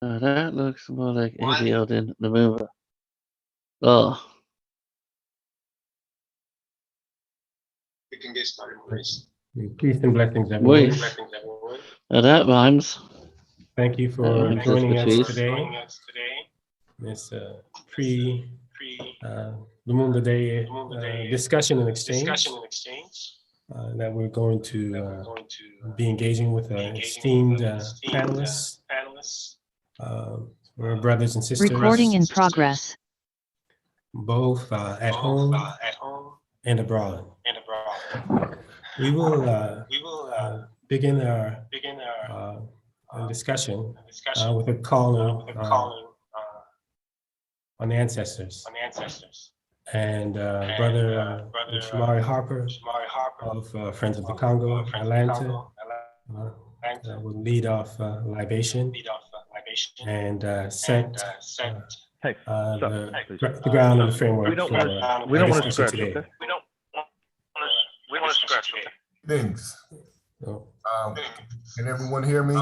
That looks more like ABL than Lumumba. Oh. We can get started, Maurice. Peace and blessings, everyone. Wait. That rhymes. Thank you for Thanks, joining us Patrice. today. This Lumumba Day discussion and exchange that we're going to be engaging with esteemed panelists. We're brothers and sisters. Recording in progress. Both at home and abroad. We will begin our discussion with a calling on the ancestors. And Brother Shamari Harper of Friends of the Congo, Atlanta, will lead off libation and set the ground and the framework we don't want to scratch today. Okay? We want to scratch. Okay? Things. Can everyone hear me?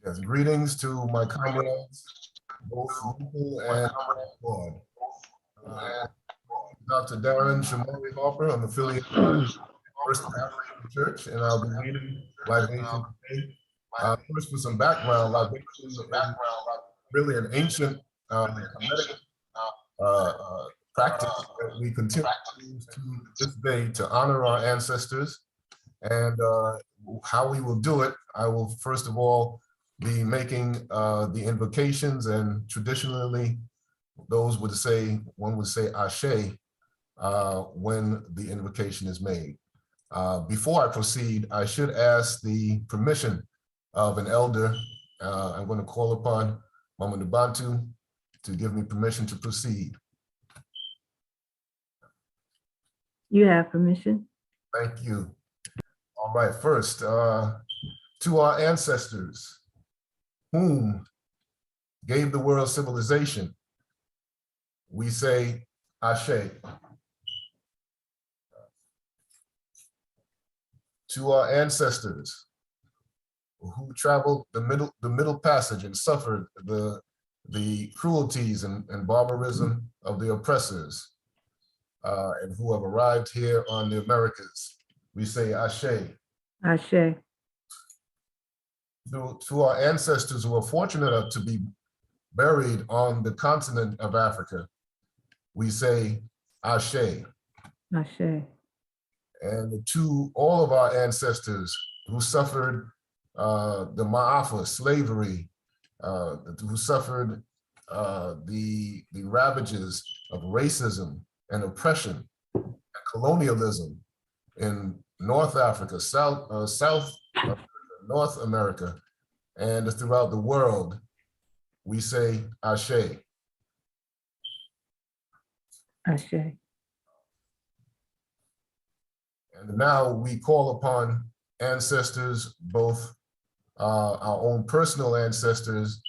Yes. Greetings to my comrades, both local and abroad. Dr. Darren Shamari Harper. I'm affiliated with First African Church, and I'll be leading libation today. First, for some background, libation is really an ancient Kemetic practice that we continue to use to this day to honor our ancestors. And how we will do it, I will first of all be making the invocations, and traditionally one would say Ashe when the invocation is made. Before I proceed, I should ask the permission of an elder. I'm going to call upon Mama Nabantu to give me permission to proceed. You have permission. Thank you. All right, first, to our ancestors, whom gave the world civilization, we say Ashe. To our ancestors, who traveled the middle passage and suffered the cruelties and barbarism of the oppressors, and who have arrived here on the Americas, we say Ashe. Ashe. To our ancestors who are fortunate enough to be buried on the continent of Africa, we say Ashe. Ashe. And to all of our ancestors who suffered the Ma'afa, slavery, who suffered the ravages of racism and oppression and colonialism in North Africa, North America, and throughout the world, we say Ashe. Ashe. And now we call upon ancestors, both our own personal ancestors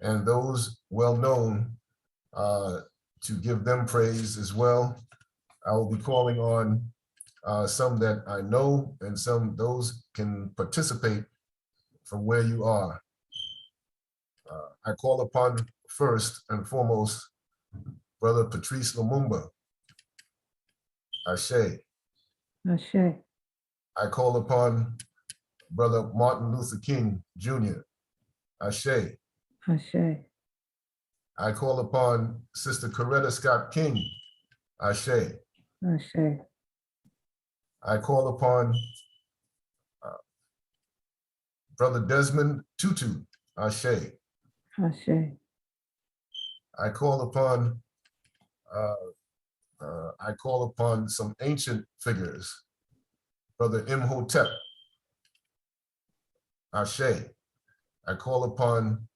and those well known, to give them praise as well. I will be calling on some that I know, and those can participate from where you are. I call upon first and foremost Brother Patrice Lumumba. Ashe. Ashe. I call upon Brother Martin Luther King Jr. Ashe. Ashe. I call upon Sister Coretta Scott King. Ashe. Ashe. I call upon Brother Desmond Tutu. Ashe. Ashe. I call upon some ancient figures. Brother Imhotep. Ashe. I call upon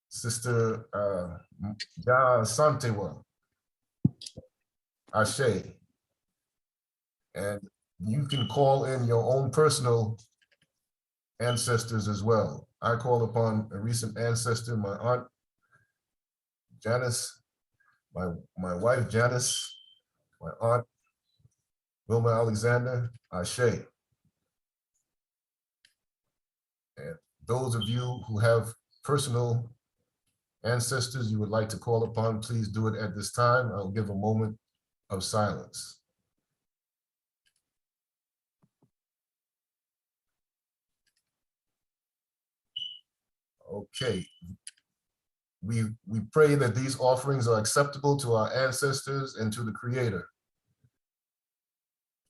Sister Da Santewa. Ashe. And you can call in your own personal ancestors as well. I call upon a recent ancestor, my aunt Janice, my wife Janice, my aunt Wilma Alexander. Ashe. And those of you who have personal ancestors you would like to call upon, please do it at this time. I'll give a moment of silence. Okay. We pray that these offerings are acceptable to our ancestors and to the Creator.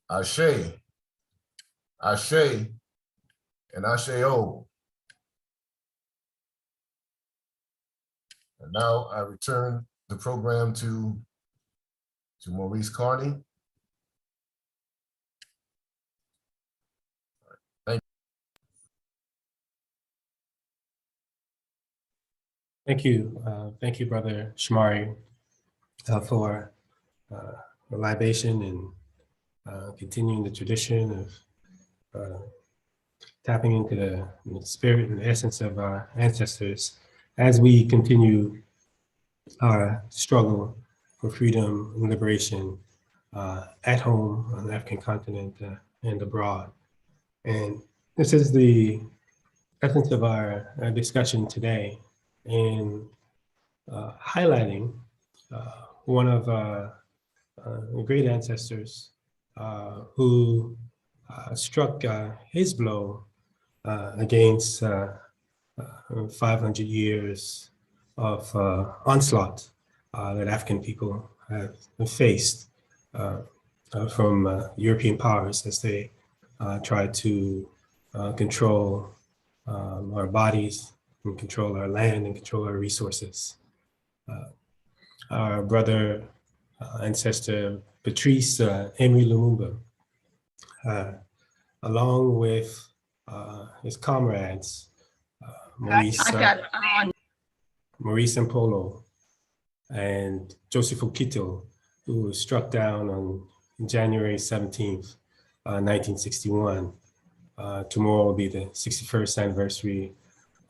Ashe, Ashe, and Ashe-O. And now I return the program to Maurice Carney. Thank you. Thank you, Brother Shamari, for the libation and continuing the tradition of tapping into the spirit and the essence of our ancestors as we continue our struggle for freedom and liberation at home on the African continent and abroad. And this is the essence of our discussion today, in highlighting one of our great ancestors who struck his blow against 500 years of onslaught that African people have faced from European powers as they try to control our bodies and control our land and control our resources. Our brother, ancestor Patrice Emery Lumumba, along with his comrades, Maurice Mpolo and Joseph Okito, who was struck down on January 17th, 1961. Tomorrow will be the 61st anniversary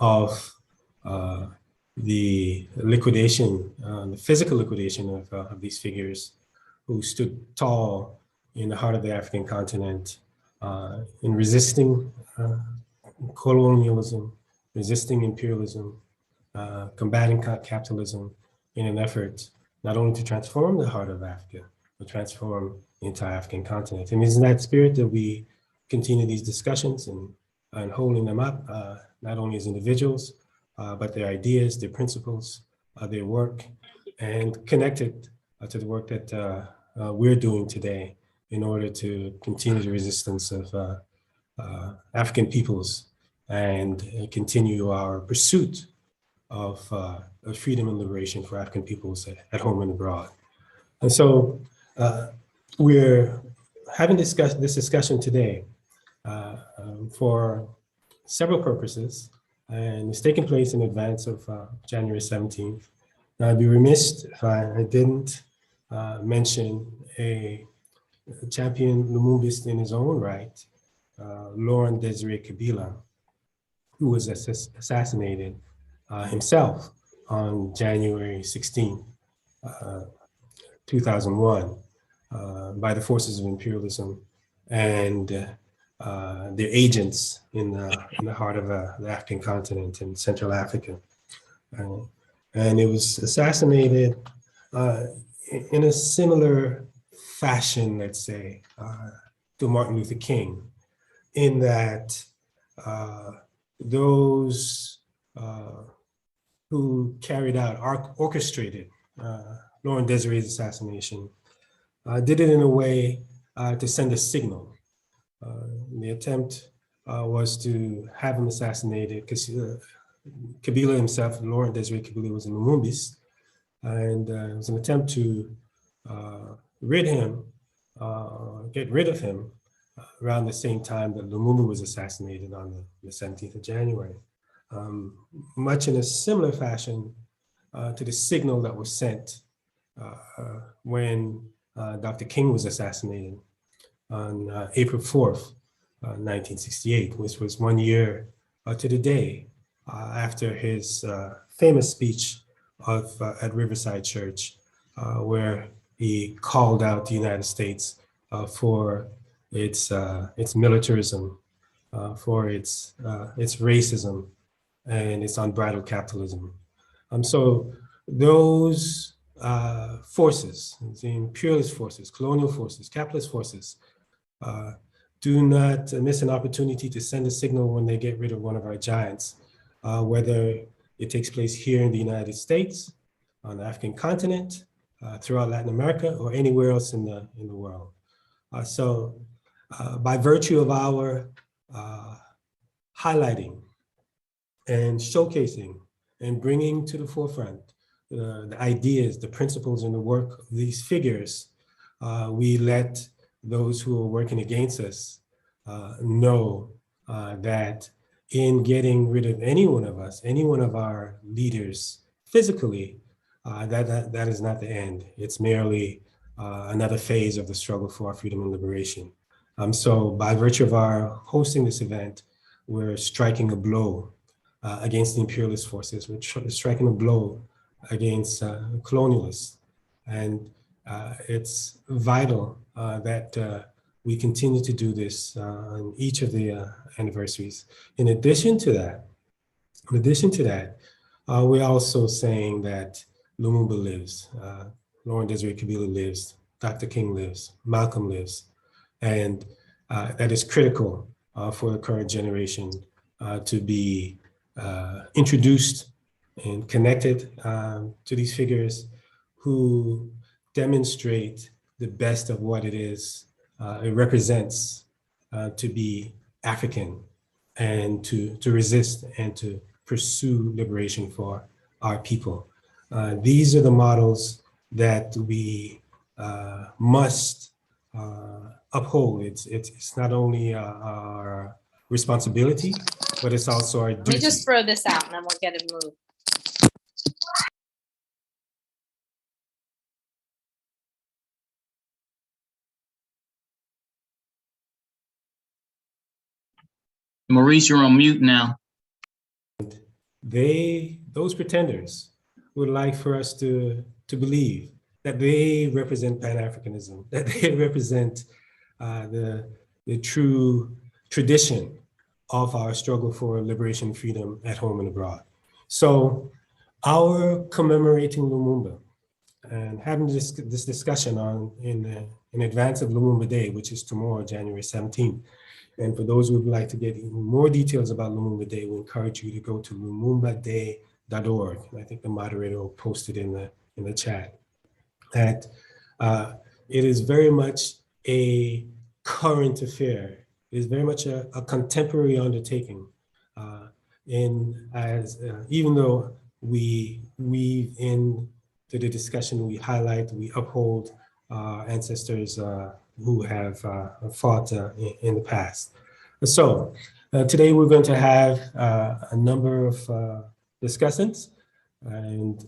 of the liquidation, the physical liquidation of these figures who stood tall in the heart of the African continent in resisting colonialism, resisting imperialism, combating capitalism in an effort not only to transform the heart of Africa, but transform the entire African continent. And it's in that spirit that we continue these discussions and holding them up, not only as individuals, but their ideas, their principles, their work, and connect it to the work that we're doing today in order to continue the resistance of African peoples and continue our pursuit of freedom and liberation for African peoples at home and abroad. And so we're having this discussion today for several purposes, and it's taking place in advance of January 17th. Now, I'd be remiss if I didn't mention a champion Lumumbist in his own right, Laurent Desire Kabila, who was assassinated himself on January 16th, 2001, by the forces of imperialism and their agents in the heart of the African continent in Central Africa. And it was assassinated in a similar fashion, let's say, to Martin Luther King, in that those who carried out, orchestrated Laurent Desire's assassination did it in a way to send a signal. The attempt was to have him assassinated because Kabila himself, Laurent Desire Kabila, was a Lumumbist, and it was an attempt to get rid of him around the same time that Lumumba was assassinated on the 17th of January. Much in a similar fashion to the signal that was sent when Dr. King was assassinated on April 4th, 1968, which was 1 year to the day after his famous speech at Riverside Church, where he called out the United States for its militarism, for its racism, and its unbridled capitalism. So those forces, the imperialist forces, colonial forces, capitalist forces, do not miss an opportunity to send a signal when they get rid of one of our giants, whether it takes place here in the United States, on the African continent, throughout Latin America, or anywhere else in the world. So by virtue of our highlighting and showcasing and bringing to the forefront the ideas, the principles, and the work of these figures, we let those who are working against us know that in getting rid of any one of us, any one of our leaders physically, that is not the end. It's merely another phase of the struggle for our freedom and liberation. So by virtue of our hosting this event, we're striking a blow against the imperialist forces. We're striking a blow against colonialists. And it's vital that we continue to do this on each of the anniversaries. In addition to that, we're also saying that Lumumba lives, Laurent Desiree Kabila lives, Dr. King lives, Malcolm lives, and that is critical for the current generation to be introduced and connected to these figures who demonstrate the best of what it is it represents to be African and to resist and to pursue liberation for our people. These are the models that we must uphold. It's not only our responsibility, but it's also our duty. Let me just throw this out and then we'll get it moved. Maurice, you're on mute now. Those pretenders would like for us to believe that they represent Pan-Africanism, that they represent the true tradition of our struggle for liberation and freedom at home and abroad. So our commemorating Lumumba and having this discussion in advance of Lumumba Day, which is tomorrow, January 17th. And for those who would like to get even more details about Lumumba Day, we encourage you to go to lumumbaday.org. I think the moderator will post it in the chat. That it is very much a current affair. It is very much a contemporary undertaking. Even though we weave into the discussion, we highlight, we uphold ancestors who have fought in the past. So today we're going to have a number of discussants, and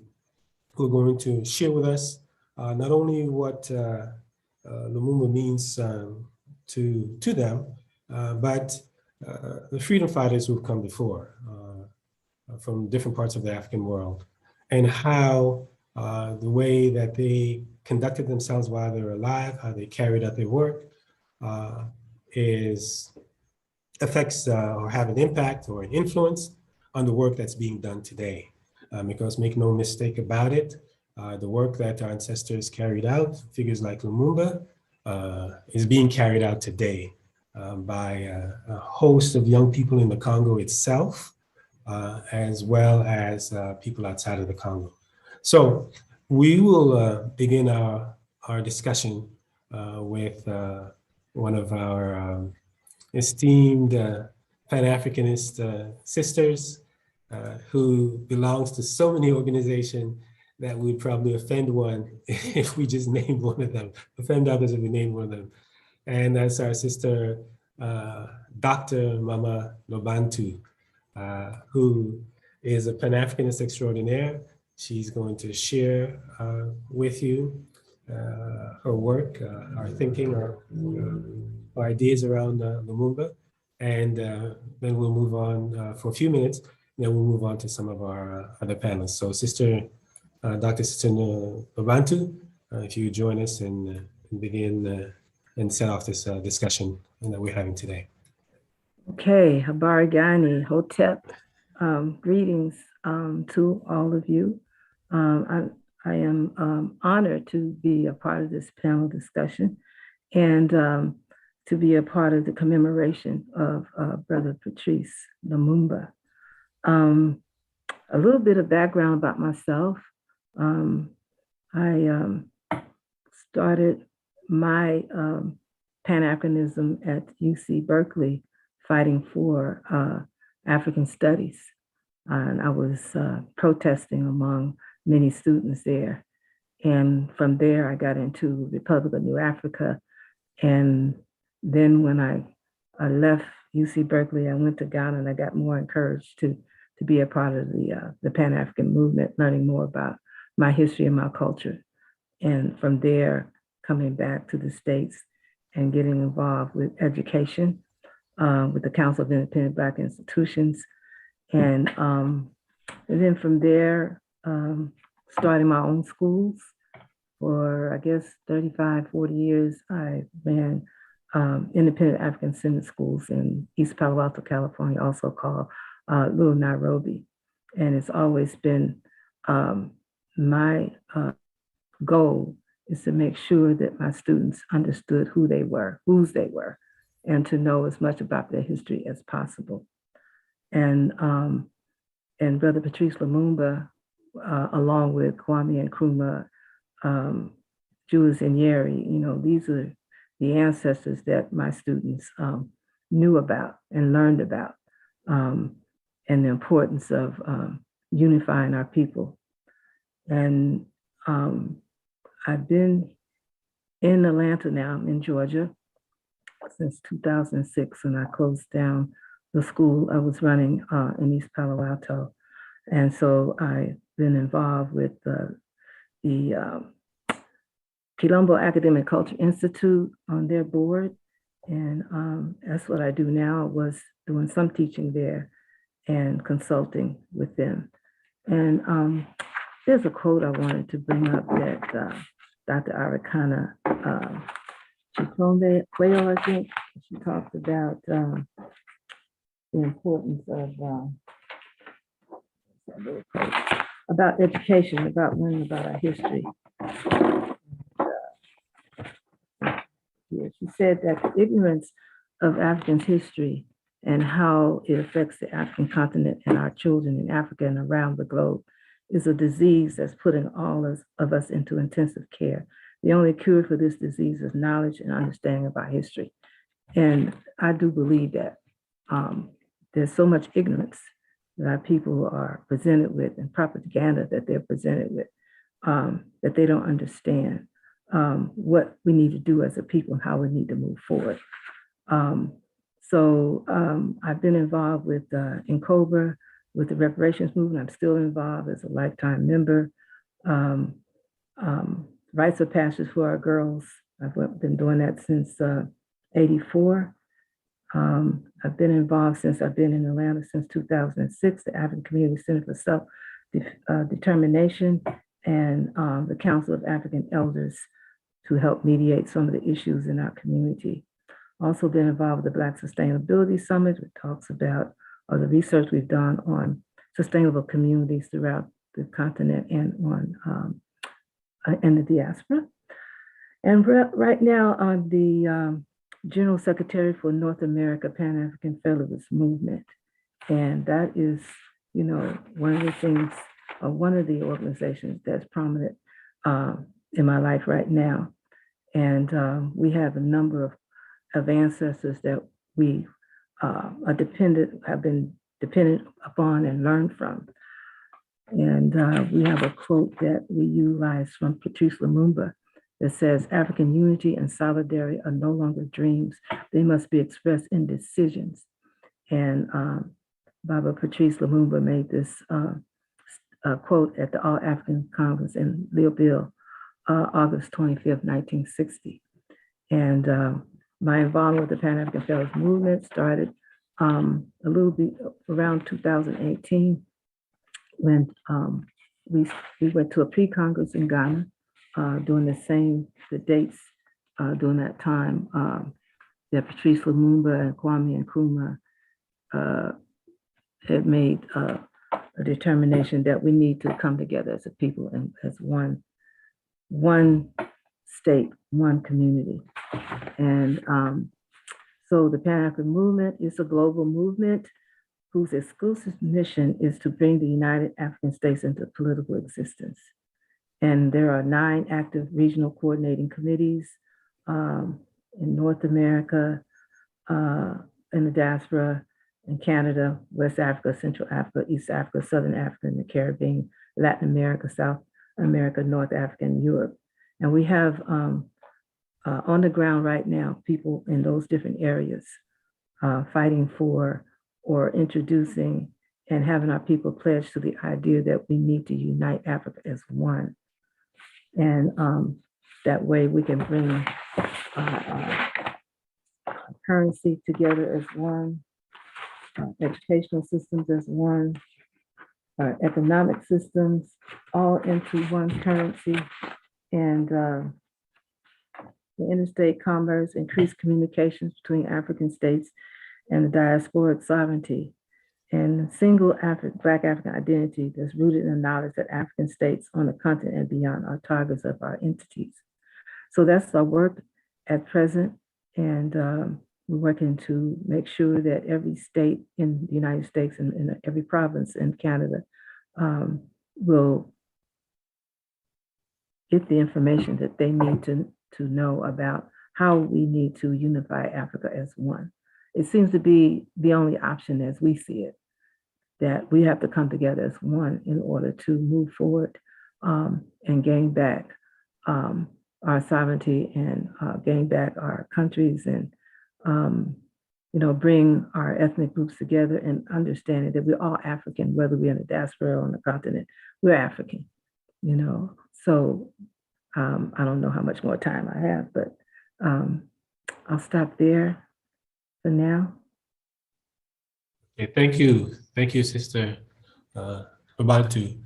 who are going to share with us not only what Lumumba means to them, but the freedom fighters who've come before from different parts of the African world, and how the way that they conducted themselves while they were alive, how they carried out their work, affects or have an impact or an influence on the work that's being done today. Because make no mistake about it, the work that our ancestors carried out, figures like Lumumba, is being carried out today by a host of young people in the Congo itself, as well as people outside of the Congo. So we will begin our discussion with one of our esteemed Pan-Africanist sisters who belongs to so many organizations that would probably offend one if we just named one of them, offend others if we named one of them. And that's our sister, Dr. Mama Nabantu, who is a Pan-Africanist extraordinaire. She's going to share with you her work, our thinking, our ideas around Lumumba. And then we'll move on for a few minutes, and then we'll move on to some of our other panelists. So Dr. Sister Nabantu, if you join us and begin and set off this discussion that we're having today. Okay, Habari Gani, Hotep, Greetings to all of you. I am honored to be a part of this panel discussion and to be a part of the commemoration of Brother Patrice Lumumba. A little bit of background about myself. I started my Pan-Africanism at UC Berkeley, fighting for African studies. And I was protesting among many students there. And from there, I got into Republic of New Africa. And then when I left UC Berkeley, I went to Ghana and I got more encouraged to be a part of the Pan-African movement, learning more about my history and my culture. And from there, coming back to the States and getting involved with education, with the Council of Independent Black Institutions. And then from there, starting my own schools. For, I guess, 35, 40 years, I ran independent African-centered schools in East Palo Alto, California, also called Little Nairobi. And it's always been my goal is to make sure that my students understood who they were, whose they were, and to know as much about their history as possible. And Brother Patrice Lumumba, along with Kwame Nkrumah, Julius Nyerere, you know, these are the ancestors that my students knew about and learned about, and the importance of unifying our people. And I've been in Atlanta now, I'm in Georgia, since 2006, and I closed down the school I was running in East Palo Alto. And so I've been involved with the Quilombo Academic Culture Institute on their board. And that's what I do now, was doing some teaching there and consulting with them. And there's a quote I wanted to bring up that Dr. Arikana Chikombe Quayle, I think, she talked about the importance of about education, about learning about our history. She said that the ignorance of Africans' history and how it affects the African continent and our children in Africa and around the globe is a disease that's putting all of us into intensive care. The only cure for this disease is knowledge and understanding about history. And I do believe that there's so much ignorance that our people are presented with, and propaganda that they're presented with, that they don't understand what we need to do as a people and how we need to move forward. So I've been involved with NCOBRA, with the reparations movement. I'm still involved as a lifetime member. Rites of Passage for our girls. I've been doing that since '84. I've been involved since I've been in Atlanta since 2006, the African Community Center for Self-Determination and the Council of African Elders to help mediate some of the issues in our community. Also been involved with the Black Sustainability Summit, which talks about the research we've done on sustainable communities throughout the continent and on in the diaspora. And right now I'm the General Secretary for North America Pan-African Federalist Movement. And that is, you know, one of the things, one of the organizations that's prominent in my life right now. And we have a number of ancestors that we have been dependent upon and learned from. And we have a quote that we utilize from Patrice Lumumba that says, African unity and solidarity are no longer dreams. They must be expressed in decisions. And Baba Patrice Lumumba made this quote at the All African Congress in Leadville, August 25th, 1960. And my involvement with the Pan-African Federalist Movement started a little bit around 2018 when we went to a pre-Congress in Ghana during the dates during that time that Patrice Lumumba and Kwame Nkrumah had made a determination that we need to come together as a people and as one state, one community. And so the Pan-African movement is a global movement whose exclusive mission is to bring the United African States into political existence. And there are 9 active regional coordinating committees in North America, in the diaspora, in Canada, West Africa, Central Africa, East Africa, Southern Africa, and the Caribbean, Latin America, South America, North Africa, and Europe. And we have on the ground right now, people in those different areas fighting for or introducing and having our people pledge to the idea that we need to unite Africa as one. And that way we can bring currency together as one, educational systems as one, economic systems all into one currency, and the interstate commerce, increased communications between African states and the diasporic sovereignty, and single Black African identity that's rooted in the knowledge that African states on the continent and beyond are targets of our entities. So that's our work at present, and we're working to make sure that every state in the United States and in every province in Canada will get the information that they need to know about how we need to unify Africa as one. It seems to be the only option as we see it, that we have to come together as one in order to move forward and gain back our sovereignty and gain back our countries and bring our ethnic groups together and understanding that we're all African, whether we're in the diaspora or on the continent, we're African, So I don't know how much more time I have, but I'll stop there for now. Okay, thank you, Sister Nabantu,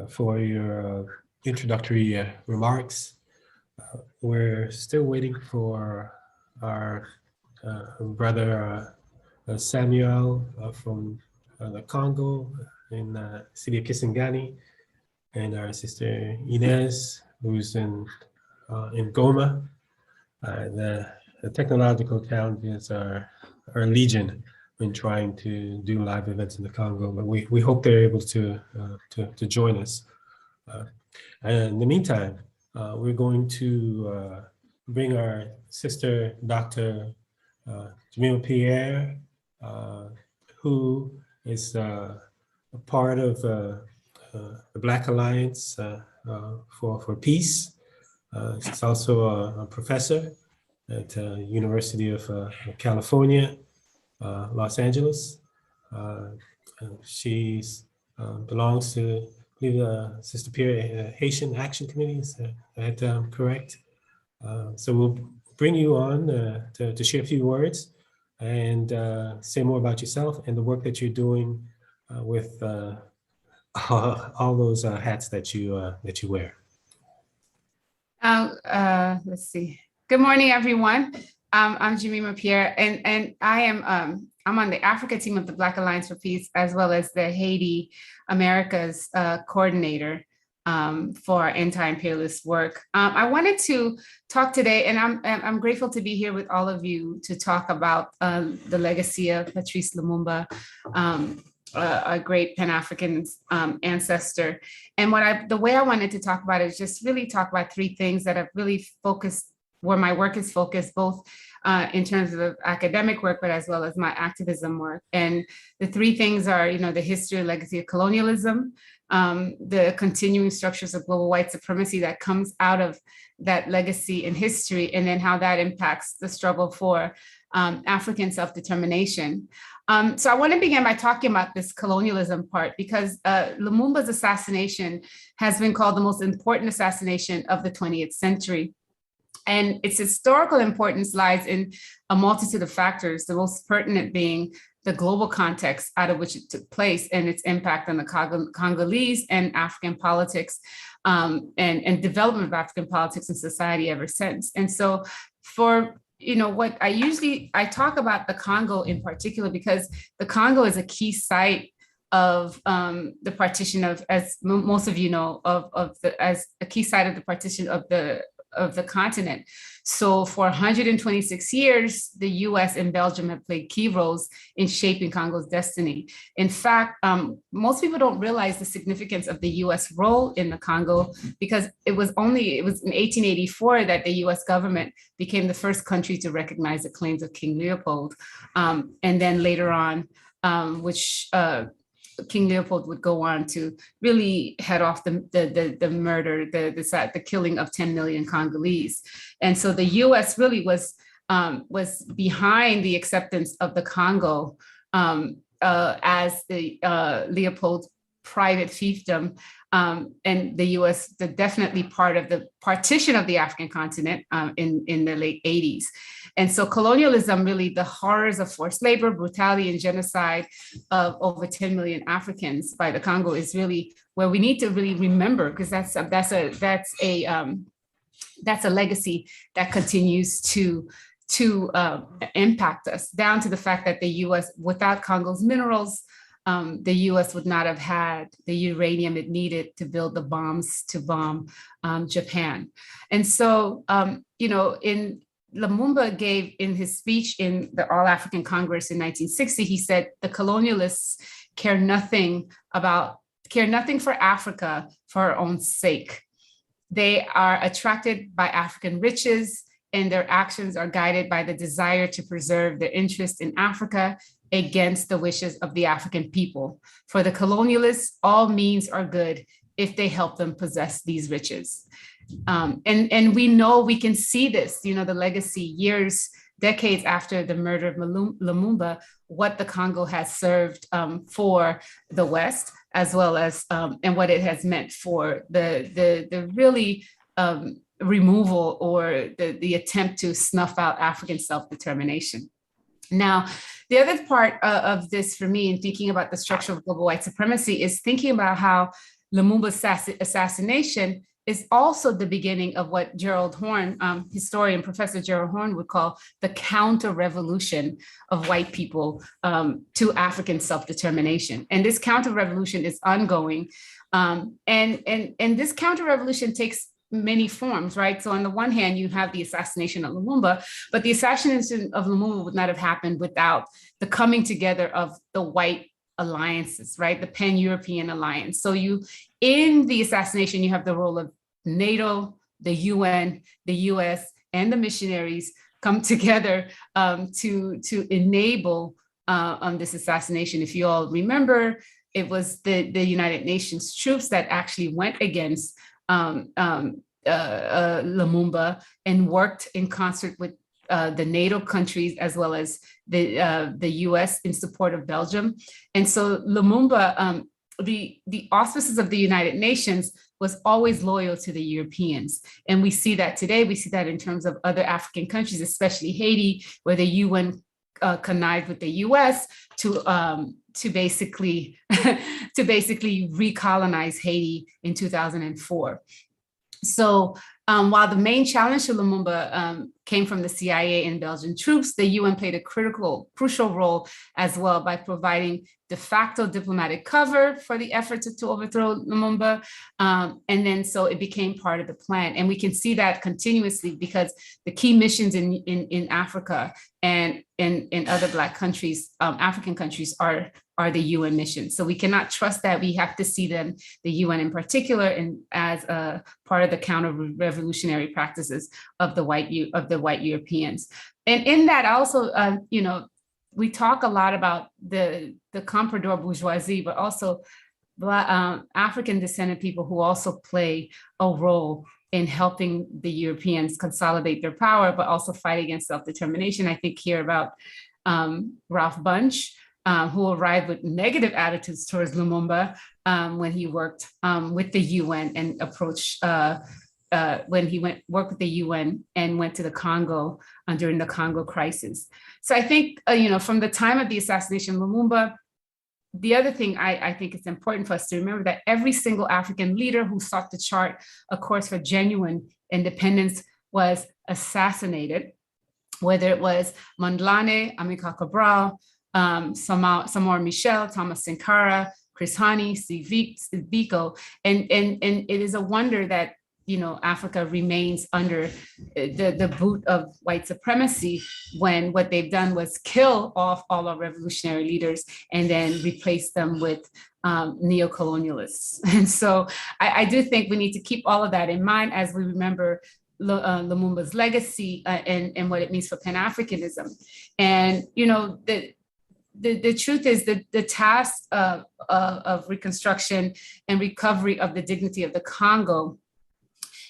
for your introductory remarks. We're still waiting for our brother Samuel from the Congo in the city of Kisangani, and our sister Inez, who's in Goma. The technological challenges are legion when trying to do live events in the Congo, but we hope they're able to join us. And in the meantime, we're going to bring our sister, Dr. Pierre, who is a part of the Black Alliance for Peace. She's also a professor at University of California, Los Angeles. She belongs to, I believe, Sister Pierre, Haitian Action Committee, is that correct? So we'll bring you on to share a few words and say more about yourself and the work that you're doing with all those hats that you wear. Let's see. Good morning, everyone. I'm Jemima Pierre, and I am I'm on the Africa team of the Black Alliance for Peace, as well as the Haiti Americas coordinator for anti-imperialist work. I wanted to talk today, and I'm grateful to be here with all of you to talk about the legacy of Patrice Lumumba, a great Pan-African ancestor. And the way I wanted to talk about it is just really talk about 3 things that have really focused, where my work is focused, both in terms of academic work, but as well as my activism work. And the 3 things are, the history and legacy of colonialism, the continuing structures of global white supremacy that comes out of that legacy in history, and then how that impacts the struggle for African self-determination. So I want to begin by talking about this colonialism part, because Lumumba's assassination has been called the most important assassination of the 20th century. And its historical importance lies in a multitude of factors, the most pertinent being the global context out of which it took place and its impact on the Congolese and African politics and development of African politics and society ever since. And so for what I talk about the Congo in particular, because the Congo is a key site of the partition of, as most of you know, as a key site of the partition of the continent. So for 126 years, the US and Belgium have played key roles in shaping Congo's destiny. In fact, most people don't realize the significance of the US role in the Congo, because it was in 1884 that the US government became the first country to recognize the claims of King Leopold. And then later on, King Leopold would go on to really head off the murder, the killing of 10 million Congolese. And so the US really was behind the acceptance of the Congo as the Leopold private fiefdom. And the US definitely part of the partition of the African continent in the late 80s. And so colonialism, really the horrors of forced labor, brutality, and genocide of over 10 million Africans by the Congo is really where we need to really remember, because that's a legacy that continues to impact us, down to the fact that the US, without Congo's minerals, the US would not have had the uranium it needed to build the bombs to bomb Japan. And so, Lumumba gave in his speech in the All African Congress in 1960, he said, the colonialists care nothing for Africa for our own sake. They are attracted by African riches, and their actions are guided by the desire to preserve their interest in Africa against the wishes of the African people. For the colonialists, all means are good if they help them possess these riches. And we know, we can see this, the legacy decades after the murder of Lumumba, what the Congo has served for the West, as well as, and what it has meant for the really removal or the attempt to snuff out African self-determination. Now, the other part of this for me in thinking about the structure of global white supremacy is thinking about how Lumumba's assassination is also the beginning of what Gerald Horne, historian Professor Gerald Horne, would call the counter-revolution of white people to African self-determination. And this counter-revolution is ongoing. And this counter-revolution takes many forms, right? So on the one hand, you have the assassination of Lumumba, but the assassination of Lumumba would not have happened without the coming together of the white alliances, right? The Pan-European alliance. So in the assassination, you have the role of NATO, the UN, the US, and the missionaries come together to enable this assassination. If you all remember, it was the United Nations troops that actually went against Lumumba and worked in concert with the NATO countries, as well as the US in support of Belgium. And so Lumumba, the auspices of the United Nations was always loyal to the Europeans. And we see that today. We see that in terms of other African countries, especially Haiti, where the UN connived with the US to basically recolonize Haiti in 2004. So while the main challenge to Lumumba came from the CIA and Belgian troops, the UN played a crucial role as well by providing de facto diplomatic cover for the efforts to overthrow Lumumba. And then so it became part of the plan. And we can see that continuously because the key missions in Africa and in other Black countries, African countries are the UN missions. So we cannot trust that. We have to see them, the UN in particular, and as a part of the counter-revolutionary practices of the white Europeans. And in that also, we talk a lot about the comprador bourgeoisie, but also African descended people who also play a role in helping the Europeans consolidate their power, but also fight against self-determination. I think here about Ralph Bunche, who arrived with negative attitudes towards Lumumba when he worked with the UN and approached, when he worked with the UN and went to the Congo during the Congo crisis. So I think, from the time of the assassination of Lumumba, the other thing I think it's important for us to remember that every single African leader who sought to chart a course for genuine independence was assassinated. whether it was Mondlane, Amilcar Cabral, Samar Michel, Thomas Sankara, Chris Hani, Steve Biko, and it is a wonder that Africa remains under the boot of white supremacy when what they've done was kill off all our revolutionary leaders and then replace them with neocolonialists. And so I do think we need to keep all of that in mind as we remember Lumumba's legacy and what it means for Pan-Africanism. And the truth is that the task of reconstruction and recovery of the dignity of the Congo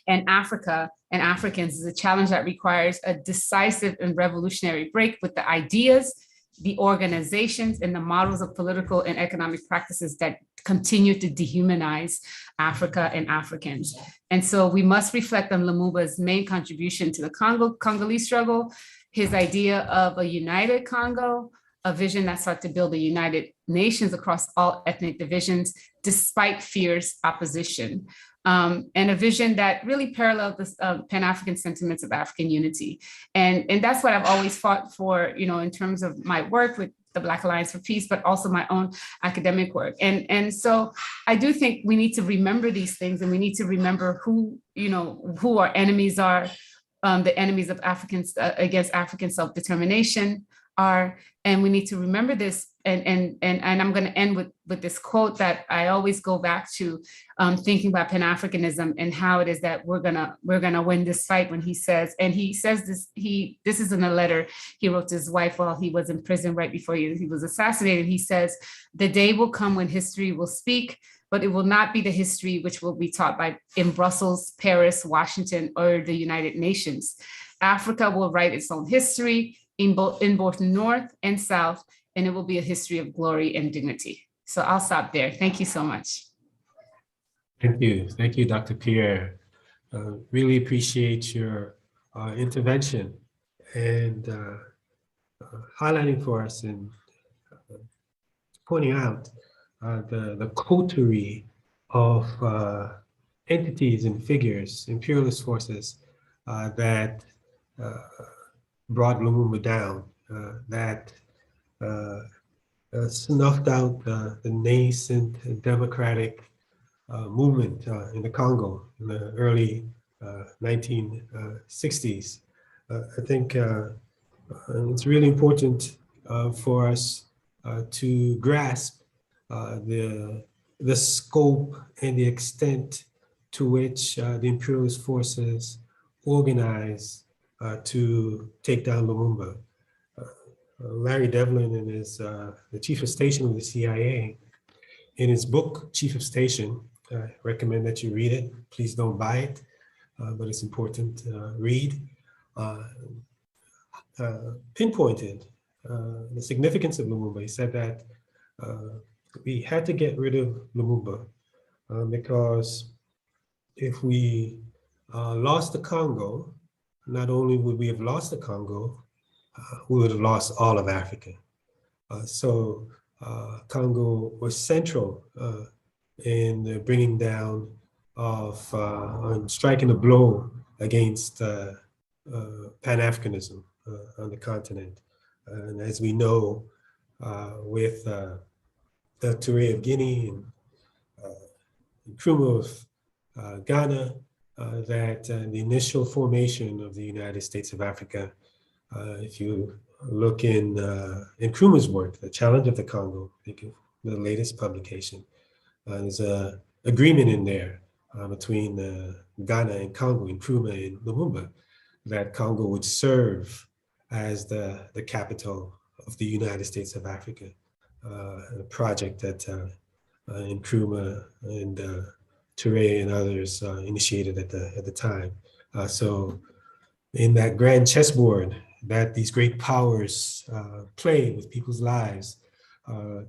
and Africa and Africans is a challenge that requires a decisive and revolutionary break with the ideas, the organizations, and the models of political and economic practices that continue to dehumanize Africa and Africans. And so we must reflect on Lumumba's main contribution to the Congolese struggle, his idea of a united Congo, a vision that sought to build a united nations across all ethnic divisions, despite fierce opposition. And a vision that really paralleled the Pan-African sentiments of African unity. And that's what I've always fought for, in terms of my work with the Black Alliance for Peace, but also my own academic work. And so I do think we need to remember these things, and we need to remember who our enemies are, the enemies of Africans against African self-determination are, and we need to remember this. And I'm going to end with this quote that I always go back to, thinking about Pan-Africanism and how it is that we're gonna win this fight. When he says this, this is in a letter he wrote to his wife while he was in prison right before he was assassinated. He says, "The day will come when history will speak, but it will not be the history which will be taught in Brussels, Paris, Washington, or the United Nations. Africa will write its own history in both North and South, and it will be a history of glory and dignity." So I'll stop there. Thank you so much. Thank you, Dr. Pierre. Really appreciate your intervention and highlighting for us and pointing out the coterie of entities and figures, imperialist forces that brought Lumumba down, that snuffed out the nascent democratic movement in the Congo in the early 1960s. I think it's really important for us to grasp the scope and the extent to which the imperialist forces organize to take down Lumumba. Larry Devlin, in his the chief of station of the CIA, in his book Chief of Station, I recommend that you read it. Please don't buy it, but it's important read. Pinpointed the significance of Lumumba. He said that we had to get rid of Lumumba because if we lost the Congo, not only would we have lost the Congo, we would have lost all of Africa. So Congo was central in the bringing down of and striking a blow against Pan-Africanism on the continent. And as we know, with the Touré of Guinea and Nkrumah of Ghana, that the initial formation of the United States of Africa, if you look in Nkrumah's work, The Challenge of the Congo, I think the latest publication, there's an agreement in there between Ghana and Congo, Nkrumah and Lumumba, that Congo would serve as the capital of the United States of Africa, a project that Nkrumah and Touré and others initiated at the time. So in that grand chessboard that these great powers play with people's lives,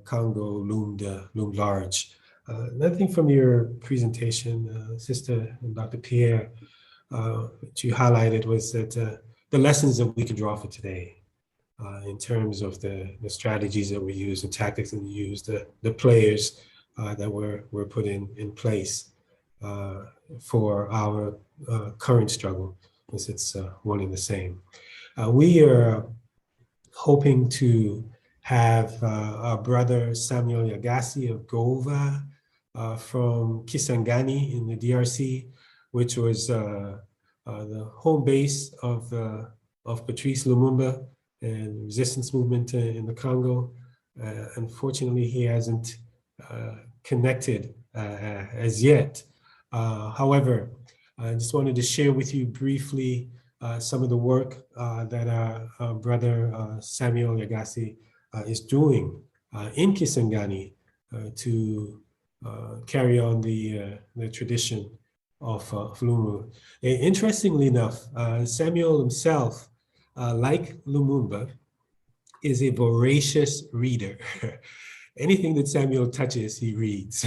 Congo loomed large. Another thing from your presentation, Sister and Dr. Pierre, that you highlighted was that the lessons that we could draw for today in terms of the strategies that we use, the tactics that we use, the players that were put in place for our current struggle, because it's one and the same. We are hoping to have our brother Samuel Yagasi of Gova from Kisangani in the DRC, which was the home base of Patrice Lumumba and resistance movement in the Congo. Unfortunately, he hasn't connected as yet. However, I just wanted to share with you briefly some of the work that our brother Samuel Yagasi is doing in Kisangani to carry on the tradition of Lumumba. Interestingly enough, Samuel himself, like Lumumba, is a voracious reader. Anything that Samuel touches, he reads.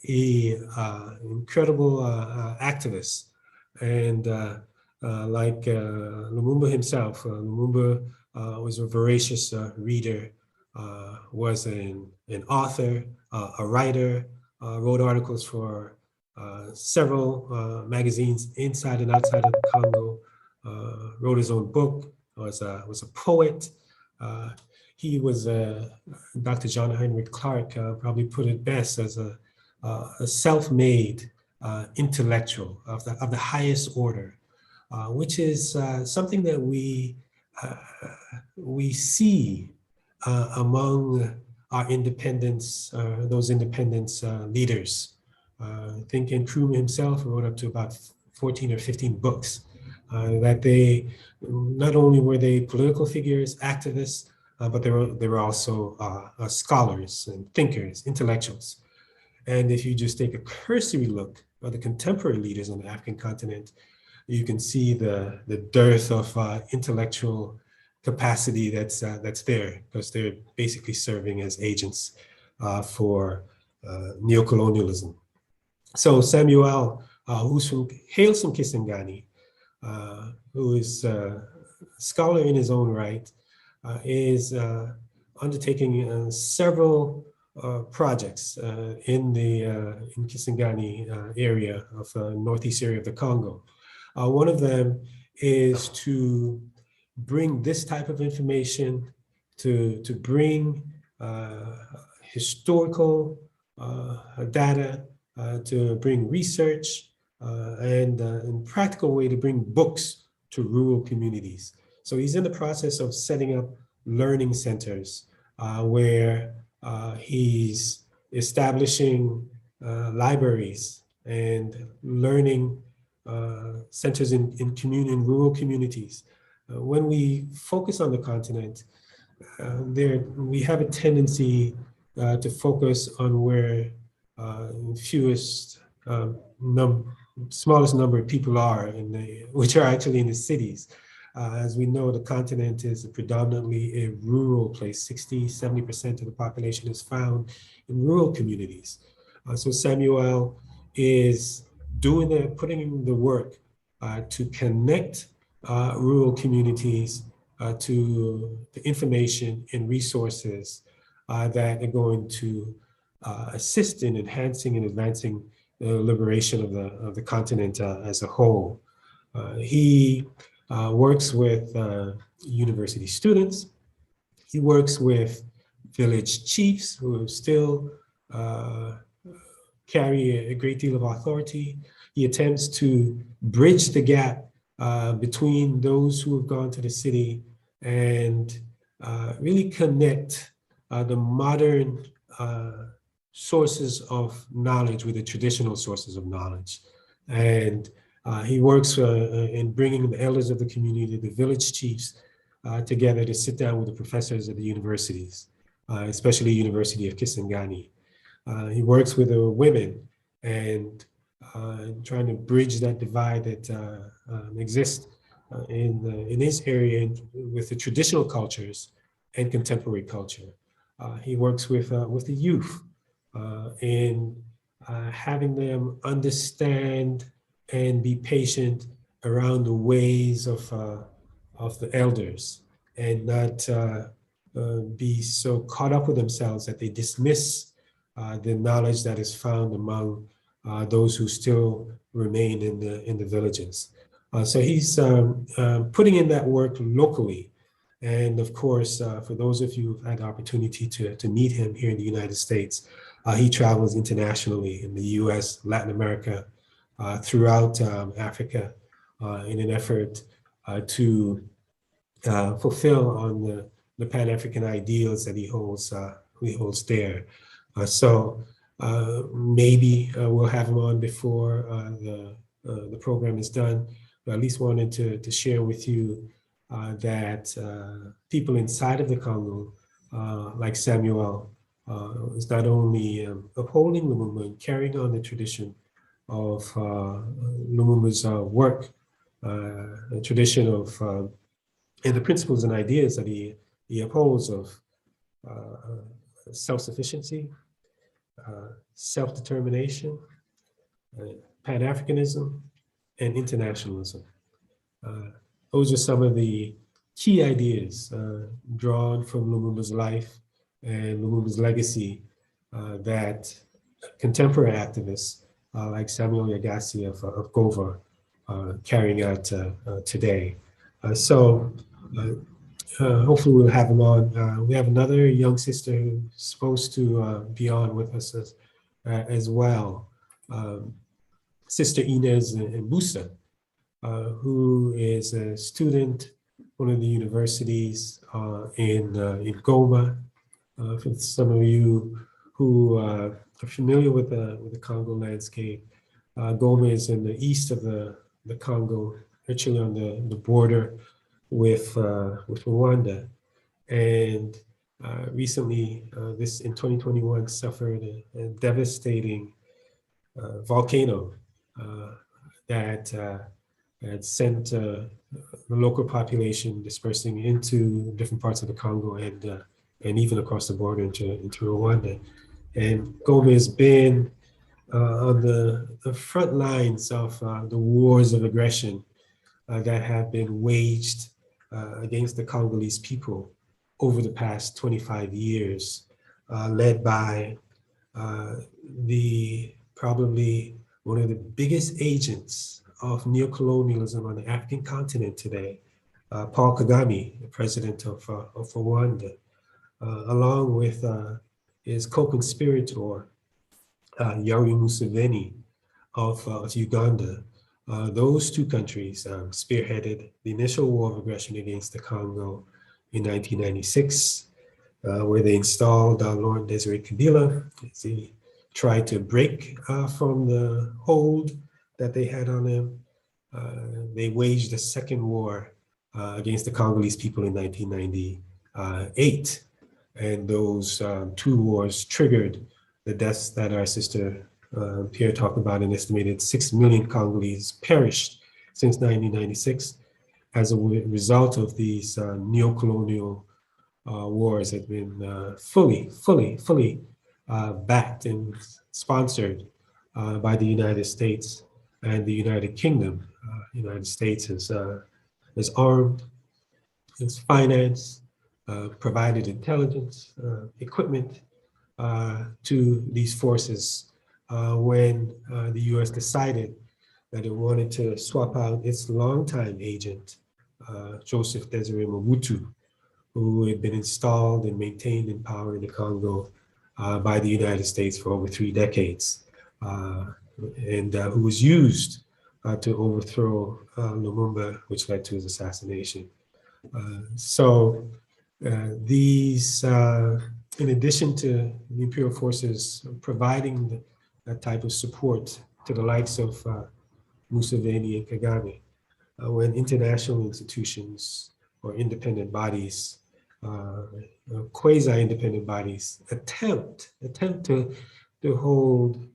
Incredible activist. And like Lumumba himself, Lumumba was a voracious reader, was an author, a writer, wrote articles for several magazines inside and outside of the Congo, wrote his own book, was a poet. He was Dr. John Heinrich Clark probably put it best as a self-made intellectual of the highest order, which is something that we see among our independence, those independence leaders. I think Nkrumah himself wrote up to about 14 or 15 books. That they, not only were they political figures, activists, but they were also scholars and thinkers, intellectuals. And if you just take a cursory look at the contemporary leaders on the African continent, you can see the dearth of intellectual capacity that's there, because they're basically serving as agents for neocolonialism. So Samuel, who hails from Kisangani, who is a scholar in his own right, is undertaking several projects in Kisangani area of northeast area of the Congo. One of them is to bring this type of information, to bring historical data, to bring research, and in practical way to bring books to rural communities. So he's in the process of setting up learning centers where he's establishing libraries and learning centers in rural communities. When we focus on the continent, we have a tendency to focus on where smallest number of people are, which are actually in the cities. As we know, the continent is predominantly a rural place. 60–70% of the population is found in rural communities. So Samuel is putting in the work to connect rural communities to the information and resources that are going to assist in enhancing and advancing the liberation of the continent as a whole. He works with university students. He works with village chiefs who still carry a great deal of authority. He attempts to bridge the gap between those who have gone to the city and really connect the modern sources of knowledge with the traditional sources of knowledge. And he works in bringing the elders of the community, the village chiefs, together to sit down with the professors of the universities, especially University of Kisangani. He works with the women and trying to bridge that divide that exists in his area with the traditional cultures and contemporary culture. He works with the youth in having them understand and be patient around the ways of the elders, and not be so caught up with themselves that they dismiss the knowledge that is found among those who still remain in the villages. So he's putting in that work locally. And of course, for those of you who've had the opportunity to meet him here in the United States, he travels internationally in the US, Latin America, throughout Africa in an effort to fulfill on the Pan-African ideals that he holds there. So maybe we'll have him on before the program is done. But at least wanted to share with you that people inside of the Congo, like Samuel, is not only upholding Lumumba and carrying on the tradition of Lumumba's work, a tradition of and the principles and ideas that he upholds of self-sufficiency, self-determination, Pan-Africanism, and internationalism. Those are some of the key ideas drawn from Lumumba's life and Lumumba's legacy that contemporary activists like Samuel Yagasi of Gova carrying out today. So hopefully we'll have him on. We have another young sister who's supposed to be on with us as well. Sister Inez Mbusa, who is a student, one of the universities in Goma. For some of you who are familiar with the Congo landscape, Goma is in the east of the Congo, actually on the border with Rwanda, and recently, this in 2021 suffered a devastating volcano that had sent the local population dispersing into different parts of the Congo and even across the border into Rwanda. And Goma has been on the front lines of the wars of aggression that have been waged against the Congolese people over the past 25 years, led by probably one of the biggest agents of neocolonialism on the African continent today, Paul Kagame, the president of Rwanda, along with his co-conspirator, Yoweri Museveni of Uganda. Those two countries spearheaded the initial war of aggression against the Congo in 1996, where they installed Laurent Desire Kabila as he tried to break from the hold that they had on him. They waged a second war against the Congolese people in 1998. And those two wars triggered the deaths that our sister Pierre talked about. An estimated 6 million Congolese perished since 1996 as a result of these neo-colonial wars that have been fully backed and sponsored by the United States and the United Kingdom. United States has armed, has financed, provided intelligence, equipment to these forces when the US decided that it wanted to swap out its longtime agent, Joseph Desire Mobutu, who had been installed and maintained in power in the Congo by the United States for over 3 decades, and who was used to overthrow Lumumba, which led to his assassination. These, in addition to the imperial forces providing that type of support to the likes of Museveni and Kagame, when international institutions or independent bodies, quasi-independent bodies attempt to hold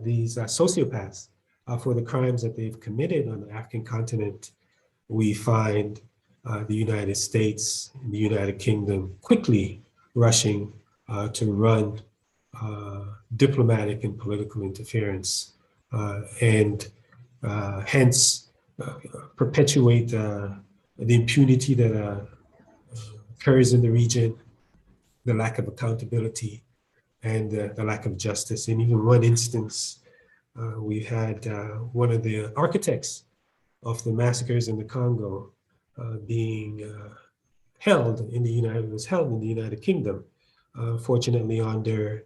these sociopaths for the crimes that they've committed on the African continent, we find the United States and the United Kingdom quickly rushing to run diplomatic and political interference and hence perpetuate the impunity that occurs in the region, the lack of accountability, and the lack of justice. In even one instance, we've had one of the architects of the massacres in the Congo being held in the United Kingdom, fortunately under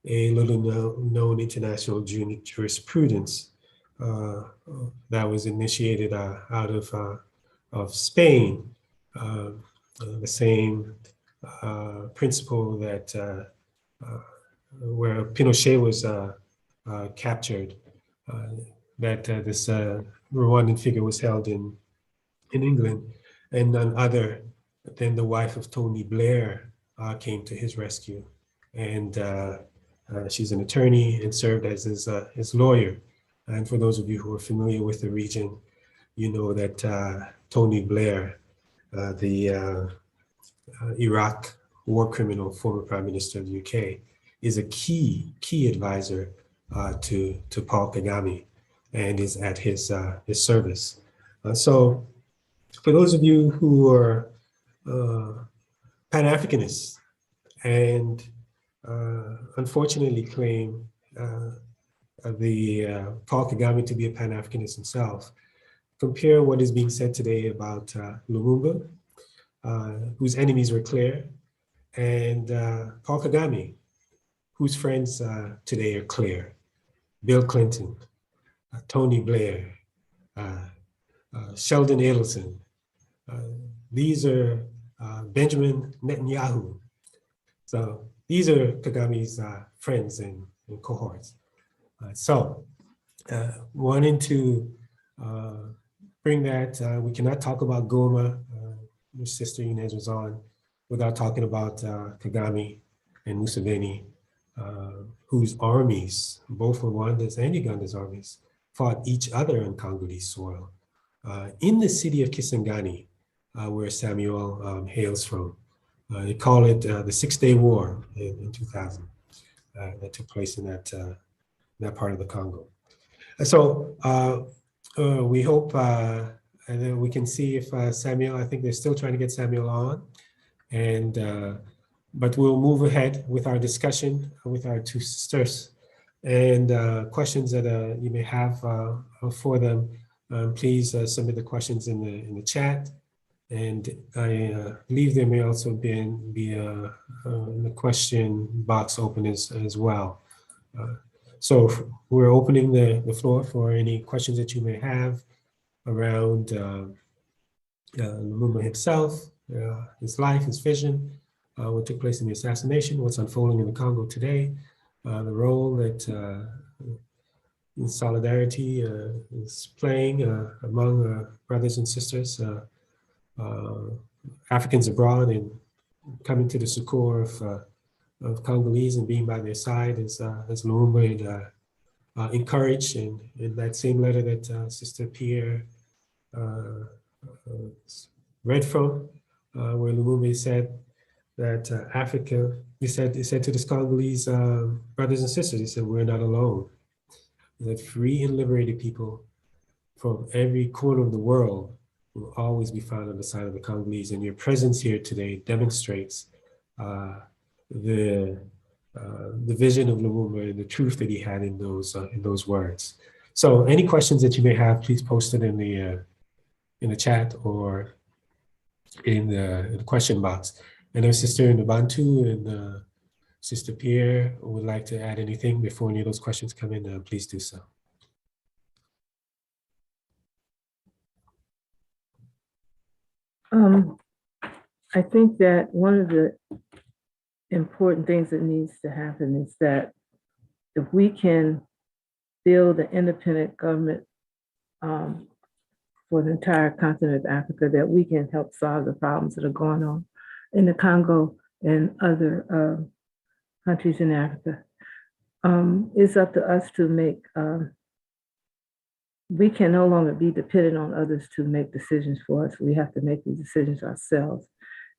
a little known international jurisprudence that was initiated out of Spain, the same principle that where Pinochet was captured, that this Rwandan figure was held in England, and none other than the wife of Tony Blair came to his rescue. And she's an attorney and served as his lawyer. And for those of you who are familiar with the region, you know that Tony Blair, the Iraq war criminal, former Prime Minister of the UK, is a key advisor to Paul Kagame and is at his service. So for those of you who are Pan-Africanists and unfortunately claim Paul Kagame to be a Pan-Africanist himself, compare what is being said today about Lumumba, whose enemies were clear, and Paul Kagame, whose friends today are clear. Bill Clinton, Tony Blair, Sheldon Adelson. These are Benjamin Netanyahu. So these are Kagame's friends and cohorts. So wanting to bring that, we cannot talk about Goma, which Sister Inez was on, without talking about Kagame and Museveni, whose armies, both Rwanda's and Uganda's armies, fought each other on Congolese soil. In the city of Kisangani, where Samuel hails from. They call it the 6-Day War in 2000 that took place in that part of the Congo. So we hope and then we can see if Samuel, I think they're still trying to get Samuel on, and but we'll move ahead with our discussion with our two sisters, and questions that you may have for them. Please submit the questions in the chat, and I believe there may also be the question box open as well. So we're opening the floor for any questions that you may have around Lumumba himself, his life, his vision, what took place in the assassination, what's unfolding in the Congo today, the role that solidarity is playing among brothers and sisters, Africans abroad, and coming to the succor of Congolese and being by their side as Lumumba had encouraged in that same letter that Sister Pierre read from, where Lumumba said that Africa, he said to the Congolese brothers and sisters, he said, we're not alone. That free and liberated people from every corner of the world will always be found on the side of the Congolese. And your presence here today demonstrates the vision of Lumumba and the truth that he had in those words. So any questions that you may have, please post it in the chat or in the question box. And our Sister Nabantu and Sister Pierre would like to add anything before any of those questions come in, please do so. I think that one of the important things that needs to happen is that if we can build an independent government for the entire continent of Africa, that we can help solve the problems that are going on in the Congo and other countries in Africa. It's up to us to make, we can no longer be dependent on others to make decisions for us. We have to make these decisions ourselves.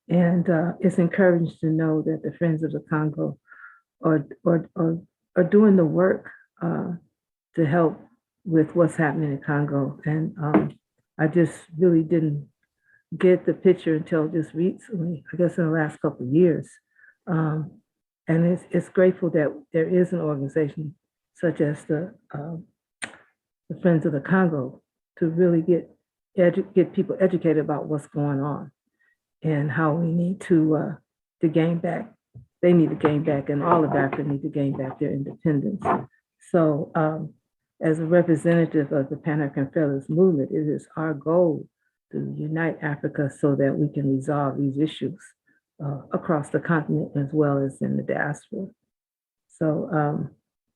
And it's encouraging to know that the Friends of the Congo are doing the work to help with what's happening in Congo. And I just really didn't get the picture until just recently, I guess in the last couple of years. And it's grateful that there is an organization such as the Friends of the Congo to really get get people educated about what's going on and how we need to gain back. They need to gain back, and all of Africa need to gain back their independence. So as a representative of the Pan-African Federalist Movement, it is our goal to unite Africa so that we can resolve these issues across the continent as well as in the diaspora. So,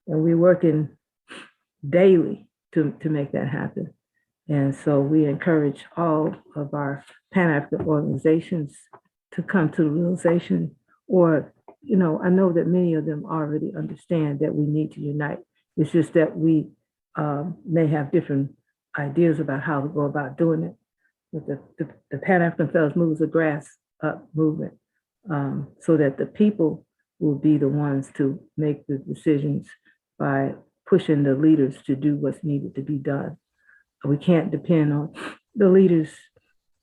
and we're working daily to make that happen. And so we encourage all of our Pan-African organizations to come to the realization, or, you know, I know that many of them already understand that we need to unite. It's just that we may have different ideas about how to go about doing it. But the Pan-African Federalist Movement is a grass up movement, so that the people will be the ones to make the decisions by pushing the leaders to do what's needed to be done. We can't depend on the leaders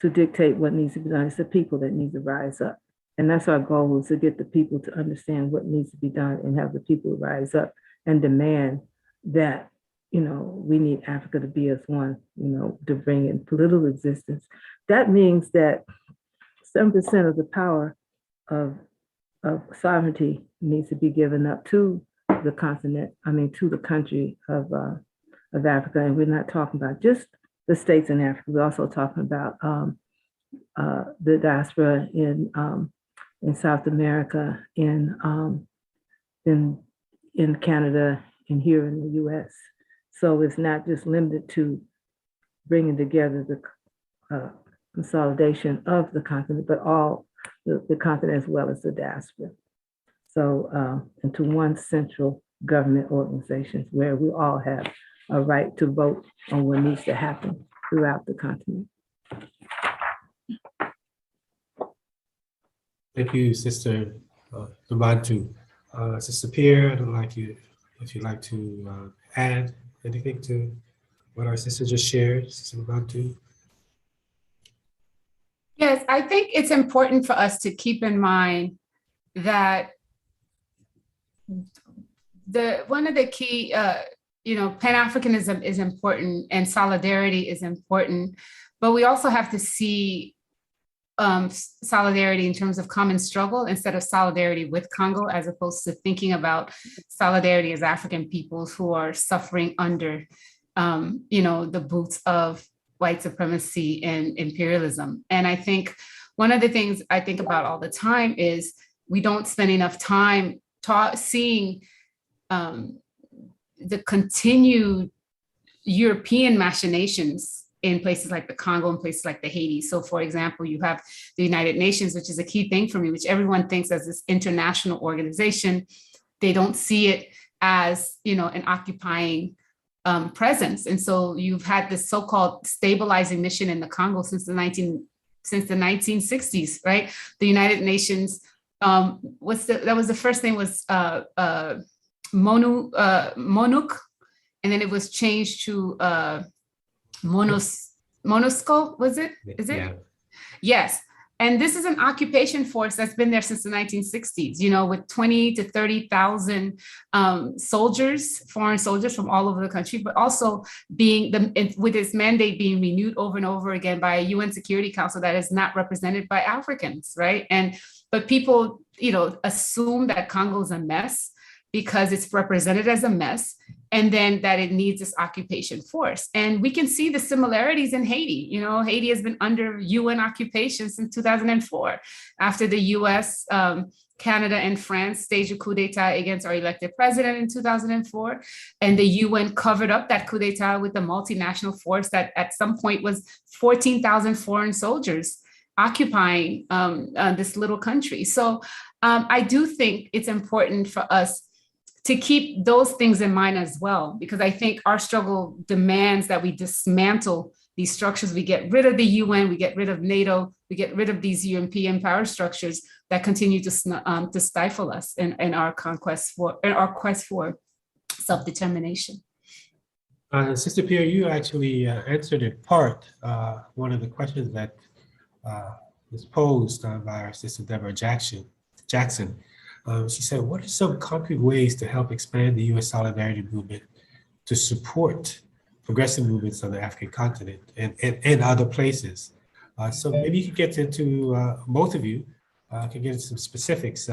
to dictate what needs to be done. It's the people that need to rise up. And that's our goal, is to get the people to understand what needs to be done and have the people rise up and demand that, you know, we need Africa to be as one, you know, to bring in political existence. That means that 7% of the power of sovereignty needs to be given up to the continent, to the country of Africa. And we're not talking about just the states in Africa. We're also talking about the diaspora in South America, in Canada, and here in the US. So it's not just limited to bringing together the consolidation of the continent, but all the continent as well as the diaspora. So into one central government organization where we all have a right to vote on what needs to happen throughout the continent. Thank you, Sister Nabantu. Sister Pierre, I'd like you, if you'd like to add anything to what our sister just shared, Sister Nabantu. Yes, I think it's important for us to keep in mind that one of the key, Pan-Africanism is important and solidarity is important, but we also have to see solidarity in terms of common struggle instead of solidarity with Congo, as opposed to thinking about solidarity as African peoples who are suffering under, the boots of white supremacy and imperialism. And I think one of the things I think about all the time is we don't spend enough time seeing the continued European machinations in places like the Congo and places like the Haiti. So for example, you have the United Nations, which is a key thing for me, which everyone thinks as this international organization. They don't see it as, an occupying presence. And so you've had this so-called stabilizing mission in the Congo since the 1960s, right? The United Nations, the first name was MONUC, and then it was changed to MONUSCO, was it? Is it? Yeah. Yes. And this is an occupation force that's been there since the 1960s, with 20 to 30,000 soldiers, foreign soldiers from all over the country, but also with its mandate being renewed over and over again by a UN Security Council that is not represented by Africans, right? But people, assume that Congo's a mess because it's represented as a mess, and then that it needs this occupation force. And we can see the similarities in Haiti. Haiti has been under UN occupation since 2004, after the US, Canada, and France staged a coup d'etat against our elected president in 2004. And the UN covered up that coup d'etat with a multinational force that at some point was 14,000 foreign soldiers occupying this little country. So I do think it's important for us to keep those things in mind as well, because I think our struggle demands that we dismantle these structures. We get rid of the UN, we get rid of NATO, we get rid of these European power structures that continue to stifle us in our quest for self-determination. Sister Pierre, you actually answered in part one of the questions that was posed by our sister Deborah Jackson. She said, what are some concrete ways to help expand the U.S. solidarity movement to support progressive movements on the African continent and other places. So maybe you could get into, both of you could get into some specifics.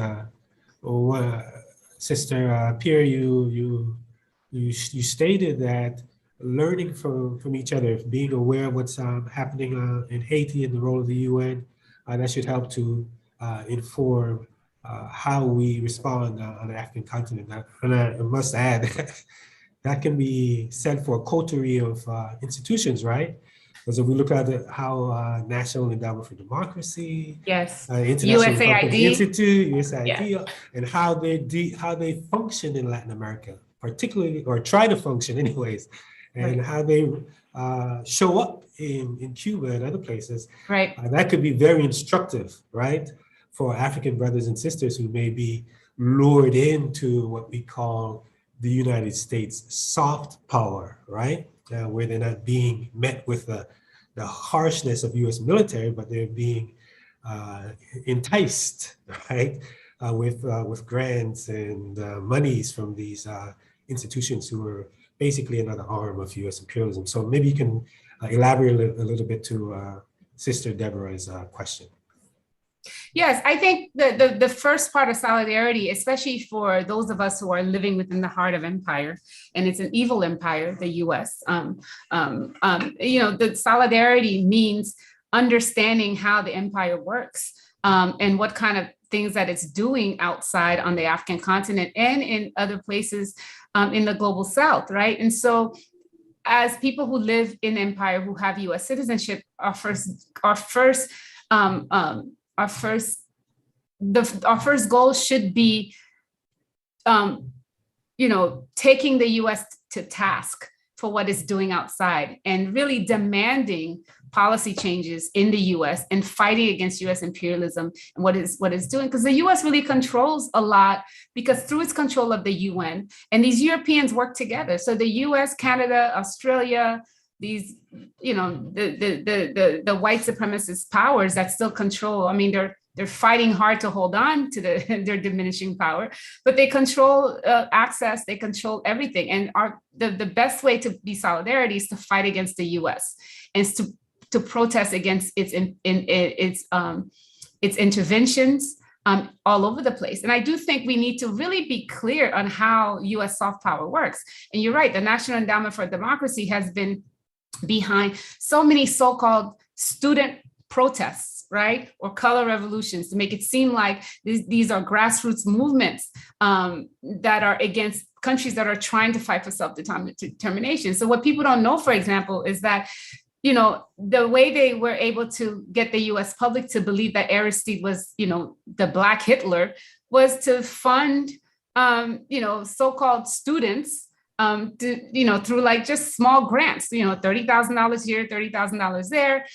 Sister Pierre, you stated that learning from each other, being aware of what's happening in Haiti and the role of the UN, that should help to inform how we respond on the African continent. And I must add, that can be said for a coterie of institutions, right? Because if we look at how National Endowment for Democracy, Yes. International Republican USAID. Institute, USAID, and how they function in Latin America, particularly, or try to function anyways, and how they show up in Cuba and other places. Right. That could be very instructive, right, for African brothers and sisters who may be lured into what we call the United States soft power, right, where they're not being met with the harshness of U.S. military, but they're being enticed, right, with grants and monies from these institutions who are basically another arm of U.S. imperialism. So maybe you can elaborate a little bit to Sister Deborah's question. Yes, I think the first part of solidarity, especially for those of us who are living within the heart of empire, and it's an evil empire, the U.S. The solidarity means understanding how the empire works and what kind of things that it's doing outside on the African continent and in other places in the global South, right? And so, as people who live in empire who have U.S. citizenship, our first goal should be, taking the U.S. to task for what it's doing outside and really demanding policy changes in the U.S. and fighting against U.S. imperialism and what it's doing. Because the U.S. really controls a lot, because through its control of the UN, and these Europeans work together. So the U.S., Canada, Australia, these, the white supremacist powers that still control. I mean, they're fighting hard to hold on to their diminishing power, but they control access, they control everything. And the best way to be solidarity is to fight against the U.S. and to protest against its interventions all over the place. And I do think we need to really be clear on how U.S. soft power works. And you're right, the National Endowment for Democracy has been behind so many so-called student protests, right? Or color revolutions, to make it seem like these are grassroots movements that are against countries that are trying to fight for self-determination. So what people don't know, for example, is that, the way they were able to get the US public to believe that Aristide was, the Black Hitler, was to fund, so-called students through like just small grants, $30,000 here, $30,000 there,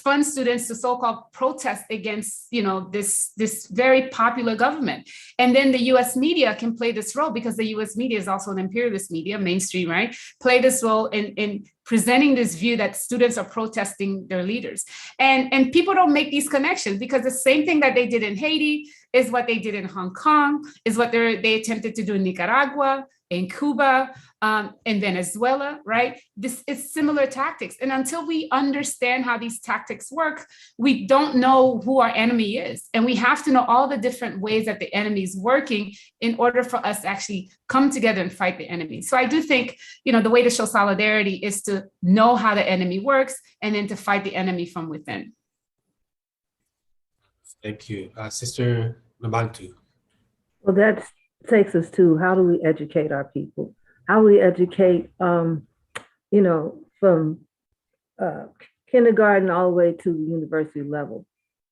fund students to so-called protest against, this very popular government. And then the US media can play this role, because the US media is also an imperialist media, mainstream, right? Play this role in presenting this view that students are protesting their leaders. And people don't make these connections, because the same thing that they did in Haiti is what they did in Hong Kong, is what they attempted to do in Nicaragua, in Cuba, in Venezuela, right? This is similar tactics. And until we understand how these tactics work, we don't know who our enemy is. And we have to know all the different ways that the enemy is working in order for us to actually come together and fight the enemy. So I do think, the way to show solidarity is to know how the enemy works and then to fight the enemy from within. Thank you. Sister Nabantu. Well, that takes us to, how do we educate our people? How do we educate, from kindergarten all the way to the university level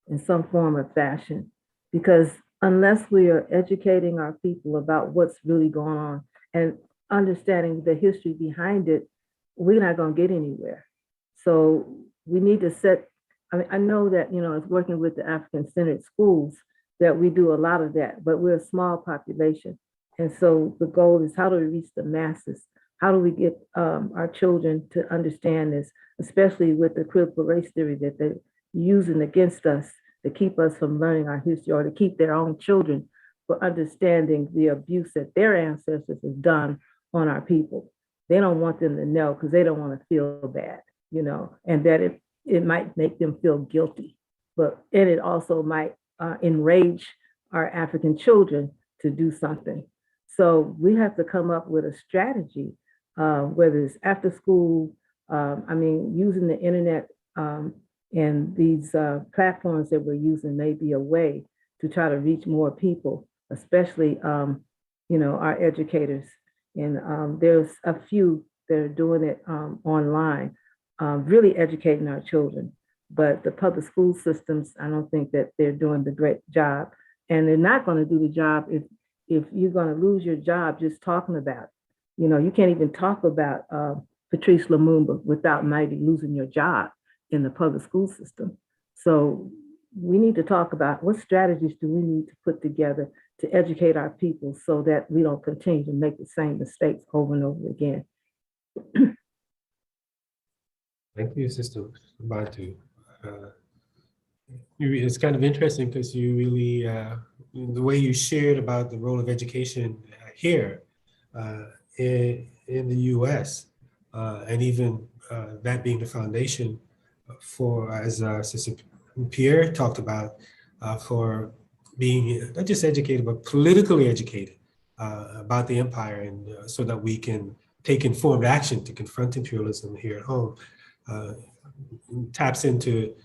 in some form or fashion? Because unless we are educating our people about what's really going on and understanding the history behind it, we're not going to get anywhere. So we need to set, I know that, it's working with the African-centered schools that we do a lot of that, but we're a small population. And so the goal is, how do we reach the masses? How do we get our children to understand this, especially with the critical race theory that they're using against us to keep us from learning our history, or to keep their own children from understanding the abuse that their ancestors have done on our people. they don't want them to know because they don't want to feel bad, and that it might make them feel guilty. And it also might enrage our African children to do something. So we have to come up with a strategy, whether it's after school, using the internet and these platforms that we're using may be a way to try to reach more people, especially, our educators. And there's a few that are doing it online, really educating our children. But the public school systems, I don't think that they're doing the great job. And they're not going to do the job if you're going to lose your job just talking about it. You can't even talk about Patrice Lumumba without maybe losing your job in the public school system. So we need to talk about what strategies do we need to put together to educate our people so that we don't continue to make the same mistakes over and over again. Thank you, Sister Nabantu. It's kind of interesting because you really, the way you shared about the role of education here in the US, and even that being the foundation for, as Sister Pierre talked about, for being not just educated, but politically educated about the empire, and so that we can take informed action to confront imperialism here at home. Taps into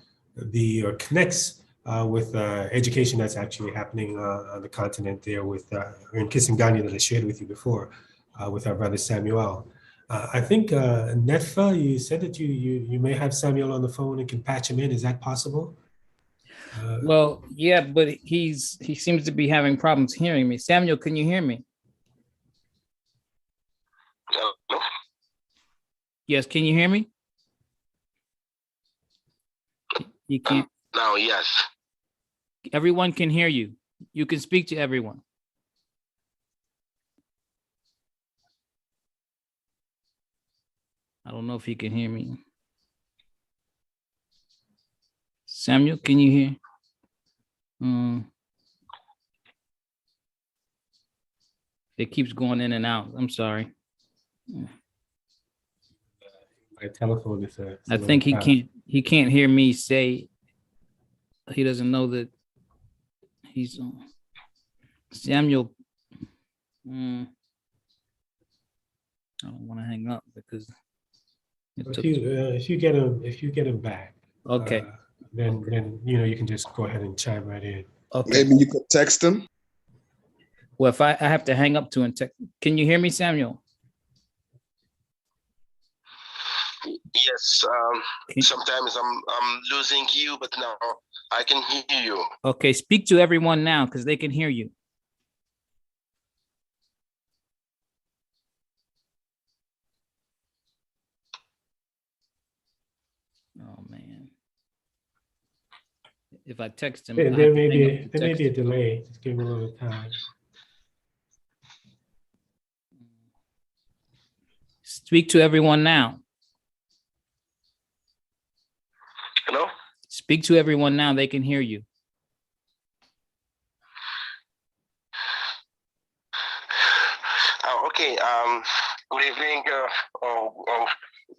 or connects with education that's actually happening on the continent there with in Kisangani that I shared with you before with our brother Samuel. I think Netfa, you said that you may have Samuel on the phone and can patch him in. Is that possible? Well, yeah, but he seems to be having problems hearing me. Samuel, can you hear me? Hello? Yes, can you hear me? You can't. Now, yes. Everyone can hear you. You can speak to everyone. I don't know if you can hear me. Samuel, can you hear? It keeps going in and out. I'm sorry. My telephone is I think he can't hear me say. He doesn't know that he's on. Samuel. I don't want to hang up because if you get him back, okay. Then you can just go ahead and chime right in. Okay. Maybe you could text him. Well, if I have to hang up to and text, can you hear me, Samuel? Yes. Sometimes I'm losing you, but now I can hear you. Okay, speak to everyone now because they can hear you. Oh man. If I text him, There may be a delay. Just give him a little time. Speak to everyone now. Hello? Speak to everyone now. They can hear you. Okay. Good evening or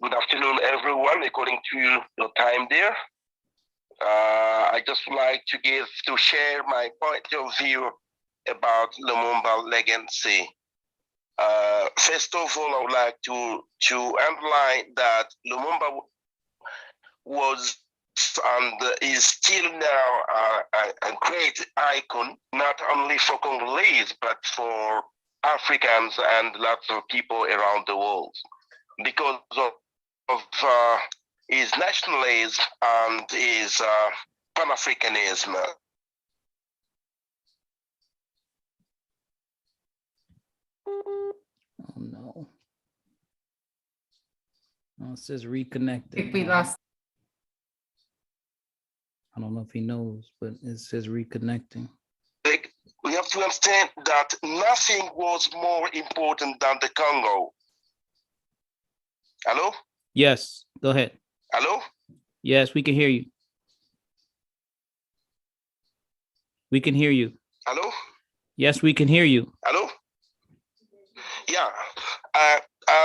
good afternoon, everyone, according to your time there. I just would like to share my point of view about Lumumba legacy. First of all, I would like to underline that Lumumba was and is still now a great icon, not only for Congolese, but for Africans and lots of people around the world, because of his nationalism and his Pan-Africanism. Oh no. Oh, it says reconnected. I think we lost. I don't know if he knows, but it says reconnecting. We have to understand that nothing was more important than the Congo. Hello? Yes, go ahead. Hello? Yes, we can hear you. We can hear you. Hello? Yes, we can hear you. Hello? Yeah.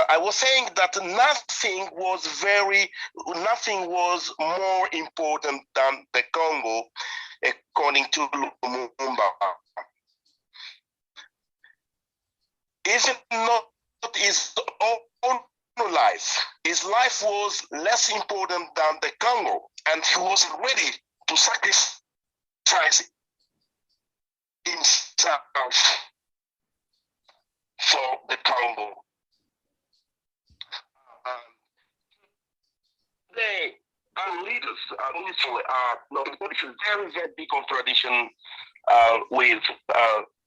I was saying that nothing was more important than the Congo, according to Lumumba. Even not his own life. His life was less important than the Congo, and he was ready to sacrifice himself for the Congo. They our leaders literally are not a very, very big contradiction with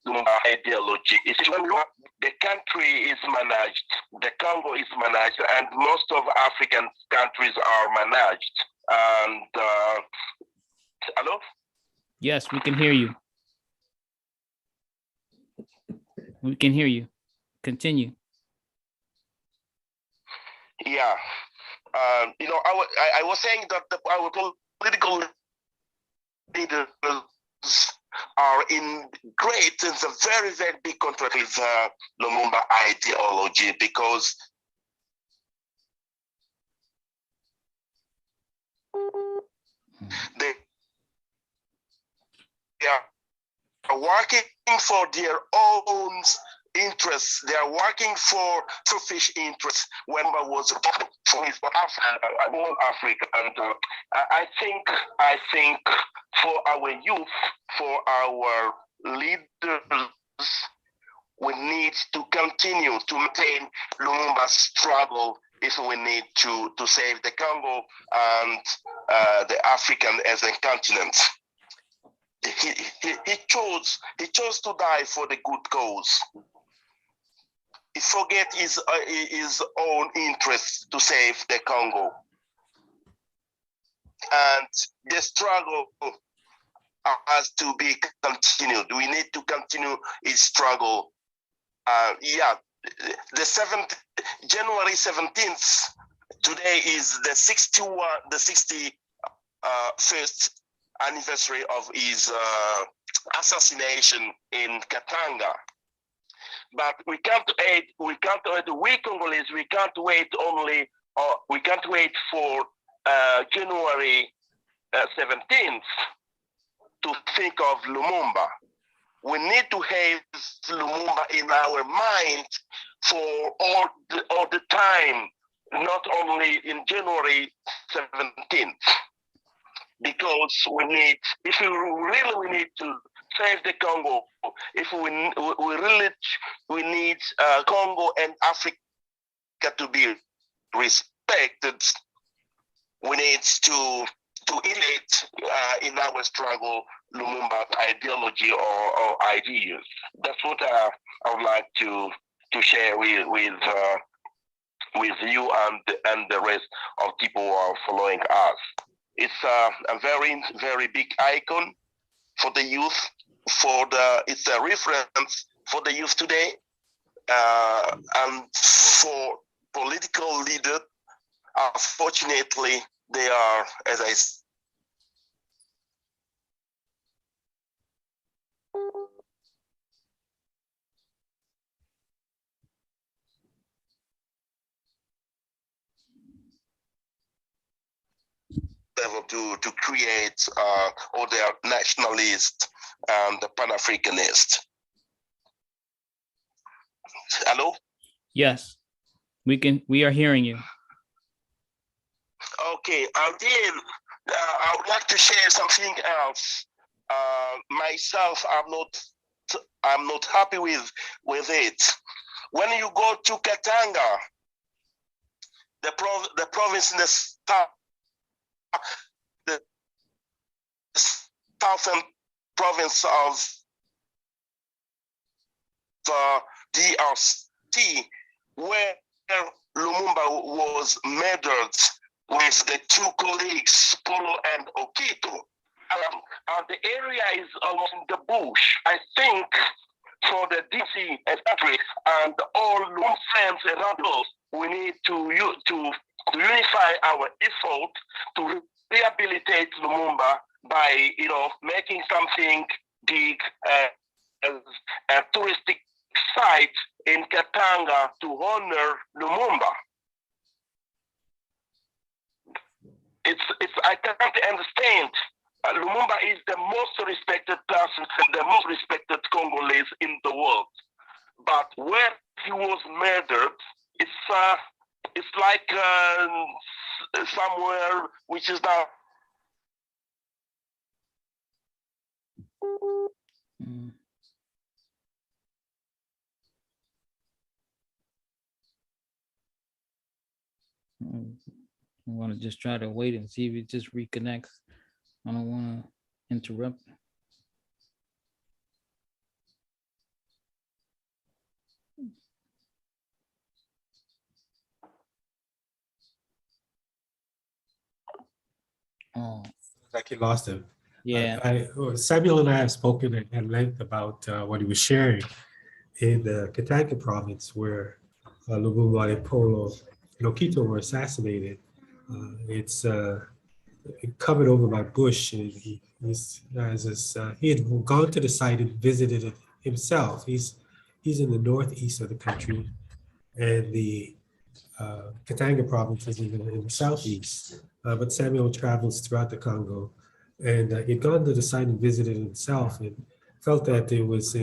Lumumba ideology. It's when the country is managed, the Congo is managed, and most of African countries are managed. And hello? Yes, we can hear you. We can hear you. Continue. Yeah. I was saying that our political leaders are in a very, very big contrast with Lumumba ideology, because they are working for their own interests. They are working for selfish interests. When I was for Africa, and I think for our youth, for our leaders, we need to continue to maintain Lumumba's struggle if we need to save the Congo and the African as a continent. He chose to die for the good cause. He forget his own interests to save the Congo. And the struggle has to be continued. We need to continue his struggle. January 17th, today is the 61st anniversary of his assassination in Katanga. But we can't wait. We Congolese, we can't wait for January 17th to think of Lumumba. We need to have Lumumba in our mind for all the time, not only in January 17th. Because we need to save the Congo, if we need Congo and Africa to be respected, we need to elevate in our struggle Lumumba's ideology or ideas. That's what I would like to share with you and the rest of people who are following us. It's a very, very big icon for the youth. It's a reference for the youth today, and for political leaders. Unfortunately, they are, as I said, to create or they are nationalist and the Pan-Africanist. Hello? Yes, we are hearing you. Okay, and then I would like to share something else. Myself, I'm not happy with it. When you go to Katanga, the province in the southern province of the DRC, where Lumumba was murdered with the two colleagues, Polo and Okito. The area is along the bush. I think for the DC country and all Lumumba friends around us, we need to unify our effort to rehabilitate Lumumba by making something big as a touristic site in Katanga to honor Lumumba. I can't understand. Lumumba is the most respected person, the most respected Congolese in the world. But where he was murdered, it's like somewhere which is now. Mm. I want to just try to wait and see if it just reconnects. I don't want to interrupt. Oh, Like you lost him. yeah. Samuel and I have spoken at length about what he was sharing in the Katanga province, where Lumumba and Polo Lokito were assassinated. It's covered over by bush, and he had gone to the site and visited it himself. He's in the northeast of the country, and the Katanga province is in the southeast. But Samuel travels throughout the Congo, and he'd gone to the site and visited himself, and felt that it was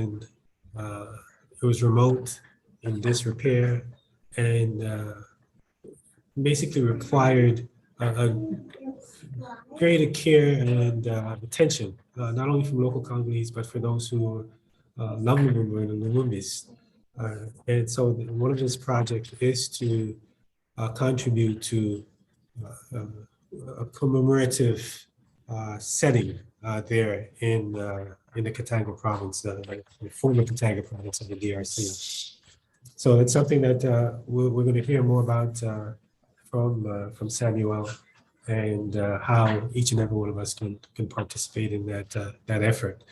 remote, in disrepair, and basically required a greater care and attention, not only from local Congolese, but for those who love Lumumba and the Lumumbis. And so one of his projects is to contribute to a commemorative setting there in the Katanga province, the former Katanga province of the DRC. So it's something that we're going to hear more about from Samuel, and how each and every one of us can participate in that effort.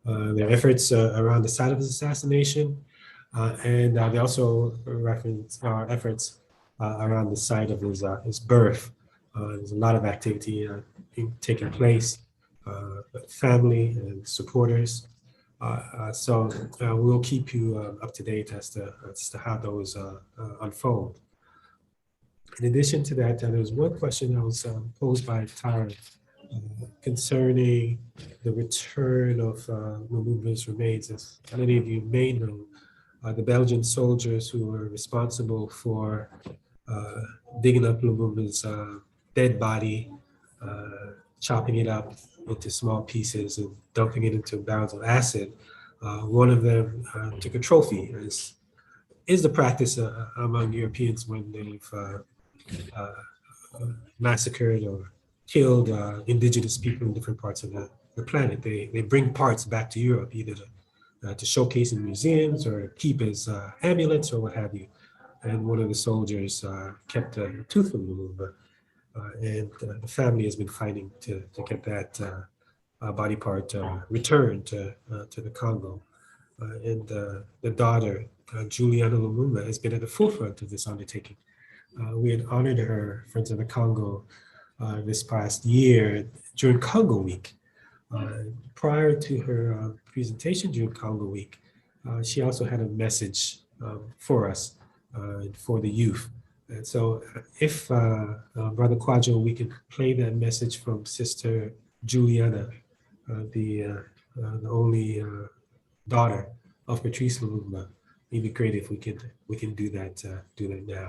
There are efforts around the site of his assassination, and they also reference our efforts around the site of his birth. There's a lot of activity taking place, family and supporters. So we'll keep you up to date as to how those unfold. In addition to that, there was one question that was posed by Tara concerning the return of Lumumba's remains. As many of you may know, the Belgian soldiers who were responsible for digging up Lumumba's dead body, chopping it up into small pieces and dumping it into barrels of acid. One of them took a trophy, as is the practice among Europeans when they've massacred or killed indigenous people in different parts of the planet. They bring parts back to Europe, either to showcase in museums or keep as amulets or what have you. And one of the soldiers kept a tooth from Lumumba, and the family has been fighting to get that body part returned to the Congo. And the daughter, Juliana Lumumba, has been at the forefront of this undertaking. We had honored her, Friends of the Congo, this past year during Congo Week. Prior to her presentation during Congo Week, she also had a message for us, for the youth. And so if Brother Kwadwo, we could play that message from Sister Juliana, the only daughter of Patrice Lumumba. It'd be great if we can do that now.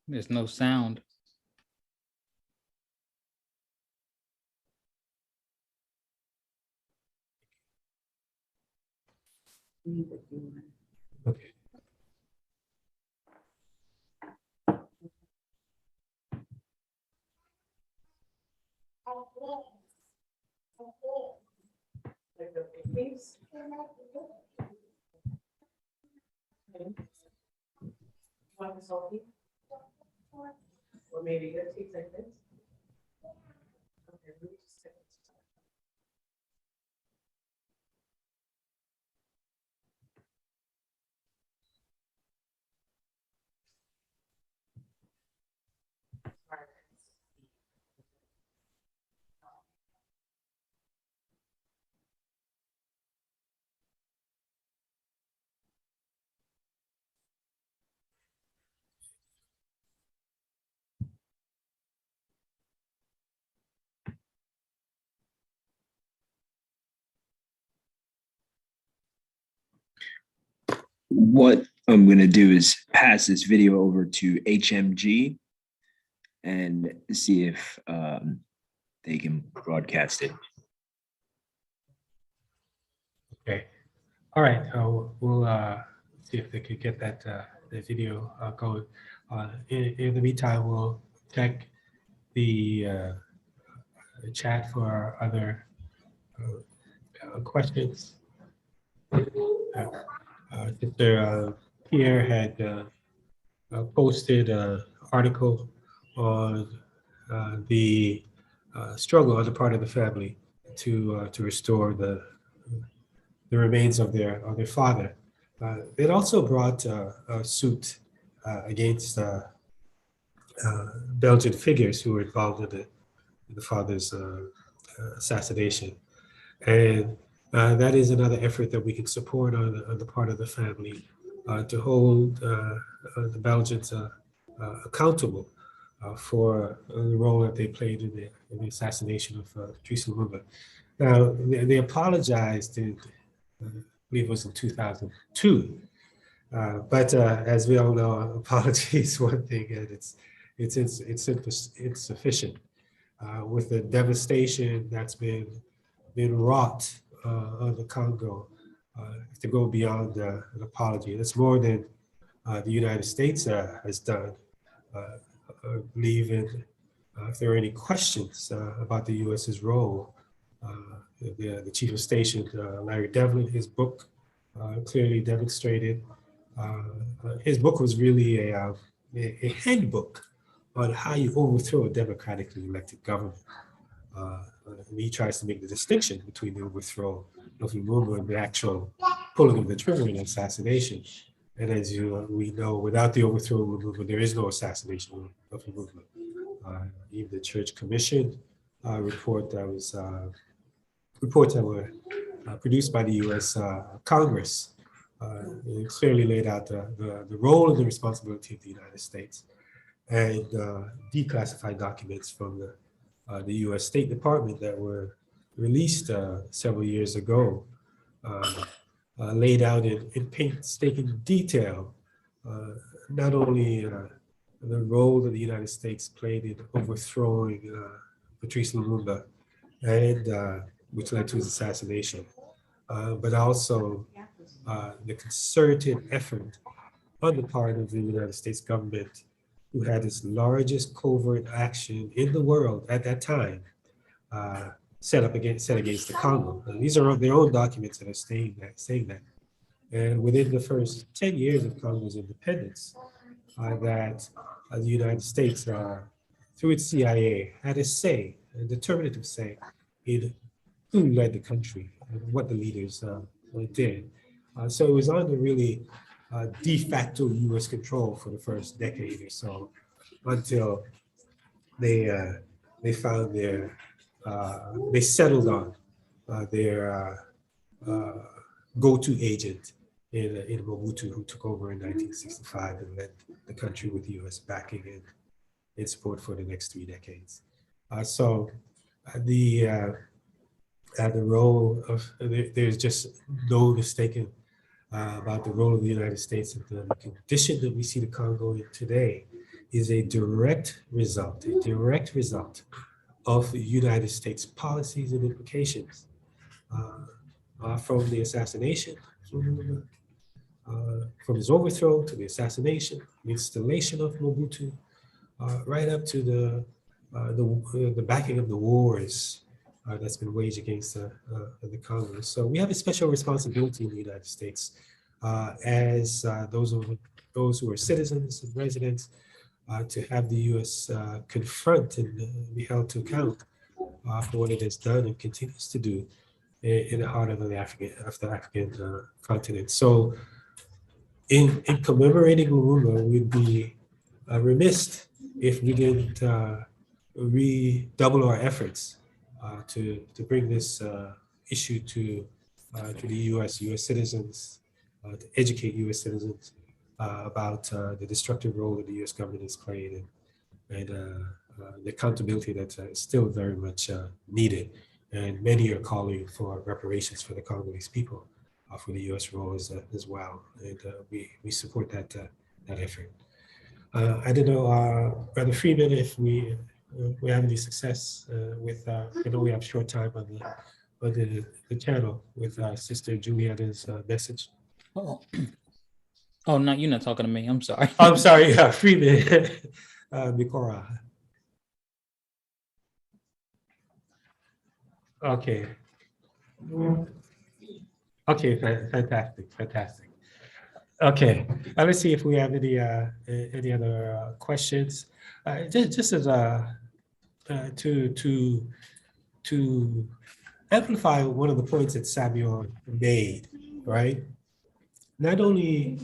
There's no sound. Okay. Or maybe 15 seconds. Okay, let me just check. What I'm going to do is pass this video over to HMG and see if they can broadcast it. Okay. All right. We'll see if they could get that the video going. In the meantime, we'll check the chat for our other questions. Sister Pierre had posted an article on the struggle on the part of the family to restore the remains of their father. It also brought a suit against Belgian figures who were involved in the father's assassination, and that is another effort that we can support on the part of the family to hold the Belgians accountable for the role that they played in the assassination of Patrice Lumumba. Now, they apologized in, I believe it was in 2002, but as we all know, apology is one thing, and it's insufficient. With the devastation that's been wrought on the Congo, to go beyond an apology. That's more than the United States has done. I believe if there are any questions about the U.S.'s role, the chief of station, Larry Devlin, his book clearly demonstrated. His book was really a handbook on how you overthrow a democratically elected government. And he tries to make the distinction between the overthrow of Lumumba and the actual pulling of the trigger in assassination. And as we know, without the overthrow of Lumumba, there is no assassination of Lumumba. Even the Church Commission report that was reports that were produced by the U.S. Congress clearly laid out the role and the responsibility of the United States, and declassified documents from the U.S. State Department that were released several years ago laid out in painstaking detail not only the role that the United States played in overthrowing Patrice Lumumba, and which led to his assassination, but also the concerted effort on the part of the United States government, who had its largest covert action in the world at that time, set against the Congo. And these are their own documents that are saying that. And within the first 10 years of Congo's independence, that the United States, through its CIA, had a say, a determinative say, in who led the country and what the leaders did. So it was under really de facto U.S. control for the first decade or so, until they found they settled on their go-to agent in Mobutu, who took over in 1965 and led the country with U.S. backing and in support for the next 3 decades. So the role of, there's just no mistaking about the role of the United States, and the condition that we see the Congo in today is a direct result of the United States policies and implications from the assassination, from his overthrow to the assassination, the installation of Mobutu, right up to the backing of the wars that's been waged against the Congo. So we have a special responsibility in the United States as those who are citizens and residents to have the U.S. confront and be held to account for what it has done and continues to do in the heart of the African continent. So in commemorating Lumumba, we'd be remiss if we didn't redouble our efforts to bring this issue to the U.S. citizens, to educate U.S. citizens about the destructive role that the U.S. government has played and the accountability that's still very much needed. And many are calling for reparations for the Congolese people for the U.S. role as well. And we support that effort. I don't know, Brother Freeman, if we have any success with, I know we have short time on the channel with Sister Juliana's message. Oh. Oh, no, you're not talking to me. I'm sorry. I'm sorry, Freeman, Mikora. Okay. Okay, fantastic. Okay, let's see if we have any other questions. Just as to amplify one of the points that Samuel made, right? Not only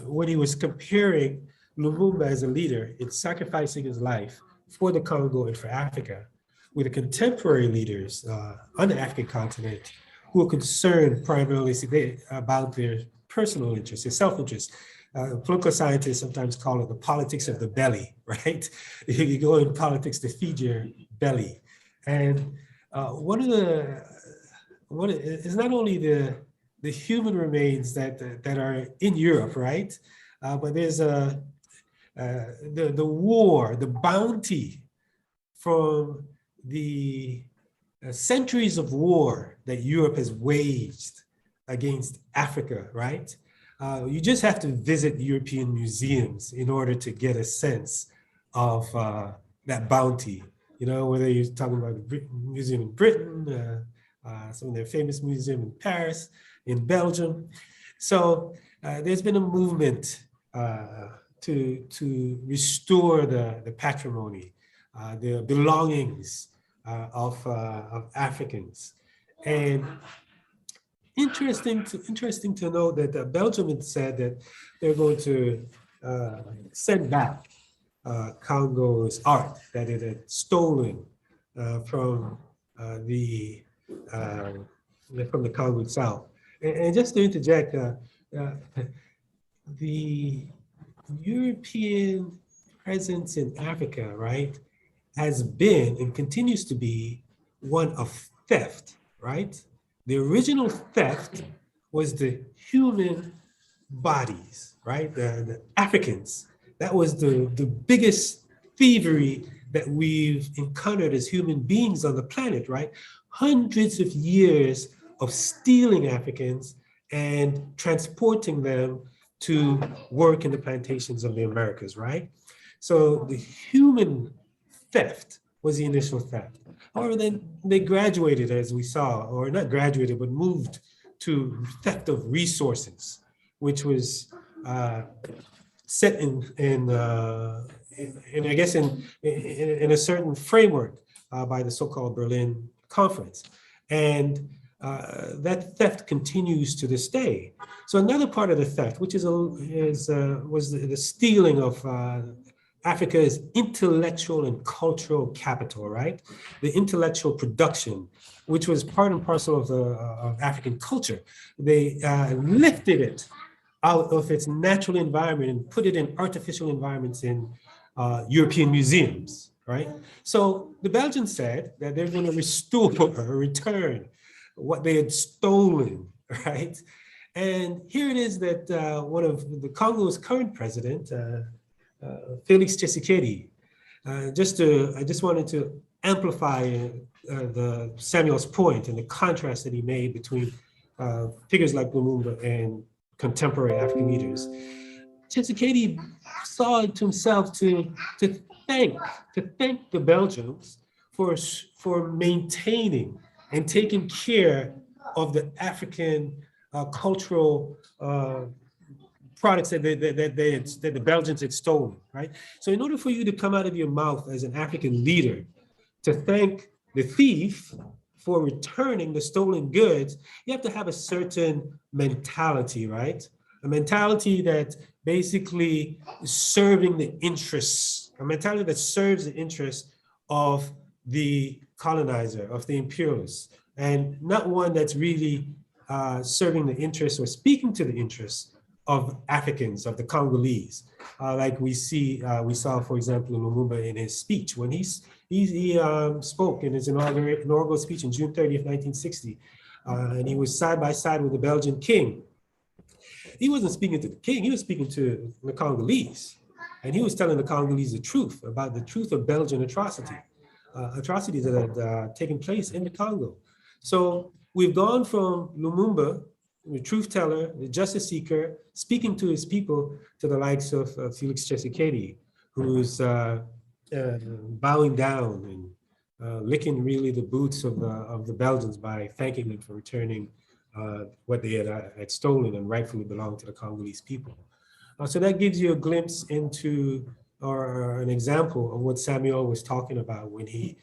when he was comparing Lumumba as a leader in sacrificing his life for the Congo and for Africa, with the contemporary leaders on the African continent who are concerned primarily about their personal interests, their self-interest. Political scientists sometimes call it the politics of the belly, right? You go in politics to feed your belly. And it's not only the human remains that are in Europe, right? But there's the war, the bounty from the centuries of war that Europe has waged against Africa, right? You just have to visit European museums in order to get a sense of that bounty. You know, whether you're talking about a museum in Britain, some of their famous museum in Paris, in Belgium. So there's been a movement to restore the patrimony, the belongings of Africans. And interesting to know that Belgium had said that they're going to send back Congo's art that it had stolen from the Congo itself. And just to interject, the European presence in Africa, right, has been and continues to be one of theft, right? The original theft was the human bodies, right? The Africans. That was the biggest thievery that we've encountered as human beings on the planet, right? Hundreds of years of stealing Africans and transporting them to work in the plantations of the Americas, right? So the human theft was the initial theft. However, then they graduated, as we saw, or not graduated, but moved to theft of resources, which was set in I guess in a certain framework by the so-called Berlin Conference, and that theft continues to this day. So another part of the theft, which was the stealing of Africa's intellectual and cultural capital, right? The intellectual production, which was part and parcel of African culture. They lifted it out of its natural environment and put it in artificial environments in European museums, right? So the Belgians said that they're going to restore or return what they had stolen, right? And here it is that one of the Congo's current president, Felix Tshisekedi, I just wanted to amplify Samuel's point and the contrast that he made between figures like Lumumba and contemporary African leaders. Tshisekedi saw it to himself to thank the Belgians for maintaining and taking care of the African cultural products that the Belgians had stolen, right? So in order for you to come out of your mouth as an African leader to thank the thief for returning the stolen goods, you have to have a certain mentality, right? A mentality that basically is serving the interests, a mentality that serves the interests of the colonizer, of the imperialists, and not one that's really serving the interests or speaking to the interests of Africans, of the Congolese, like we saw, for example, Lumumba in his speech when he spoke in his inaugural speech on June 30th, 1960, and he was side by side with the Belgian king. He wasn't speaking to the king; he was speaking to the Congolese, and he was telling the Congolese the truth about the truth of Belgian atrocities that had taken place in the Congo. So we've gone from Lumumba, the truth teller, the justice seeker, speaking to his people, to the likes of Felix Tshisekedi, who's bowing down and licking really the boots of the Belgians by thanking them for returning what they had stolen and rightfully belonged to the Congolese people. So that gives you a glimpse into, or an example of what Samuel was talking about when he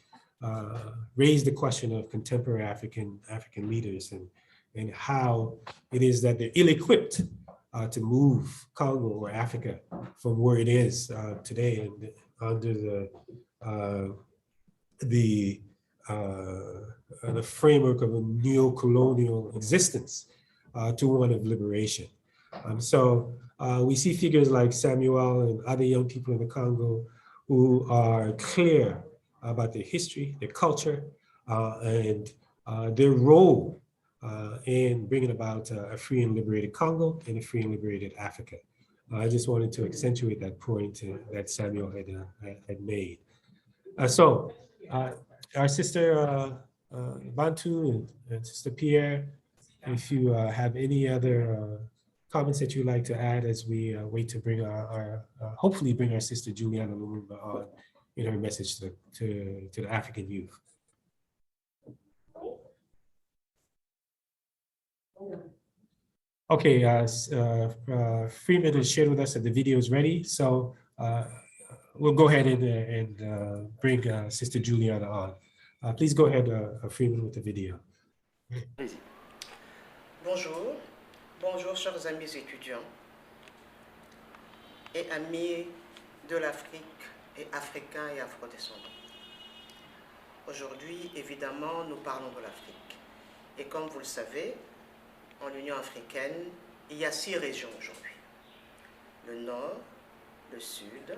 raised the question of contemporary African leaders and how it is that they're ill-equipped to move Congo or Africa from where it is today and under the framework of a neo-colonial existence to one of liberation. So we see figures like Samuel and other young people in the Congo who are clear about their history, their culture, and their role in bringing about a free and liberated Congo and a free and liberated Africa. I just wanted to accentuate that point that Samuel had made. So our sister Nabantu and Sister Pierre, if you have any other comments that you'd like to add as we wait to bring hopefully bring our sister Juliana Lumumba on in her message to the African youth. Okay, Freeman has shared with us that the video is ready, so we'll go ahead and bring Sister Juliana on. Please go ahead, Freeman, with the video. Bonjour, bonjour chers amis étudiants et amis de l'Afrique et Africains et Afro-descendants. Aujourd'hui, évidemment, nous parlons de l'Afrique. Et comme vous le savez, en l'Union africaine, il y a 6 régions aujourd'hui. Le Nord, le Sud,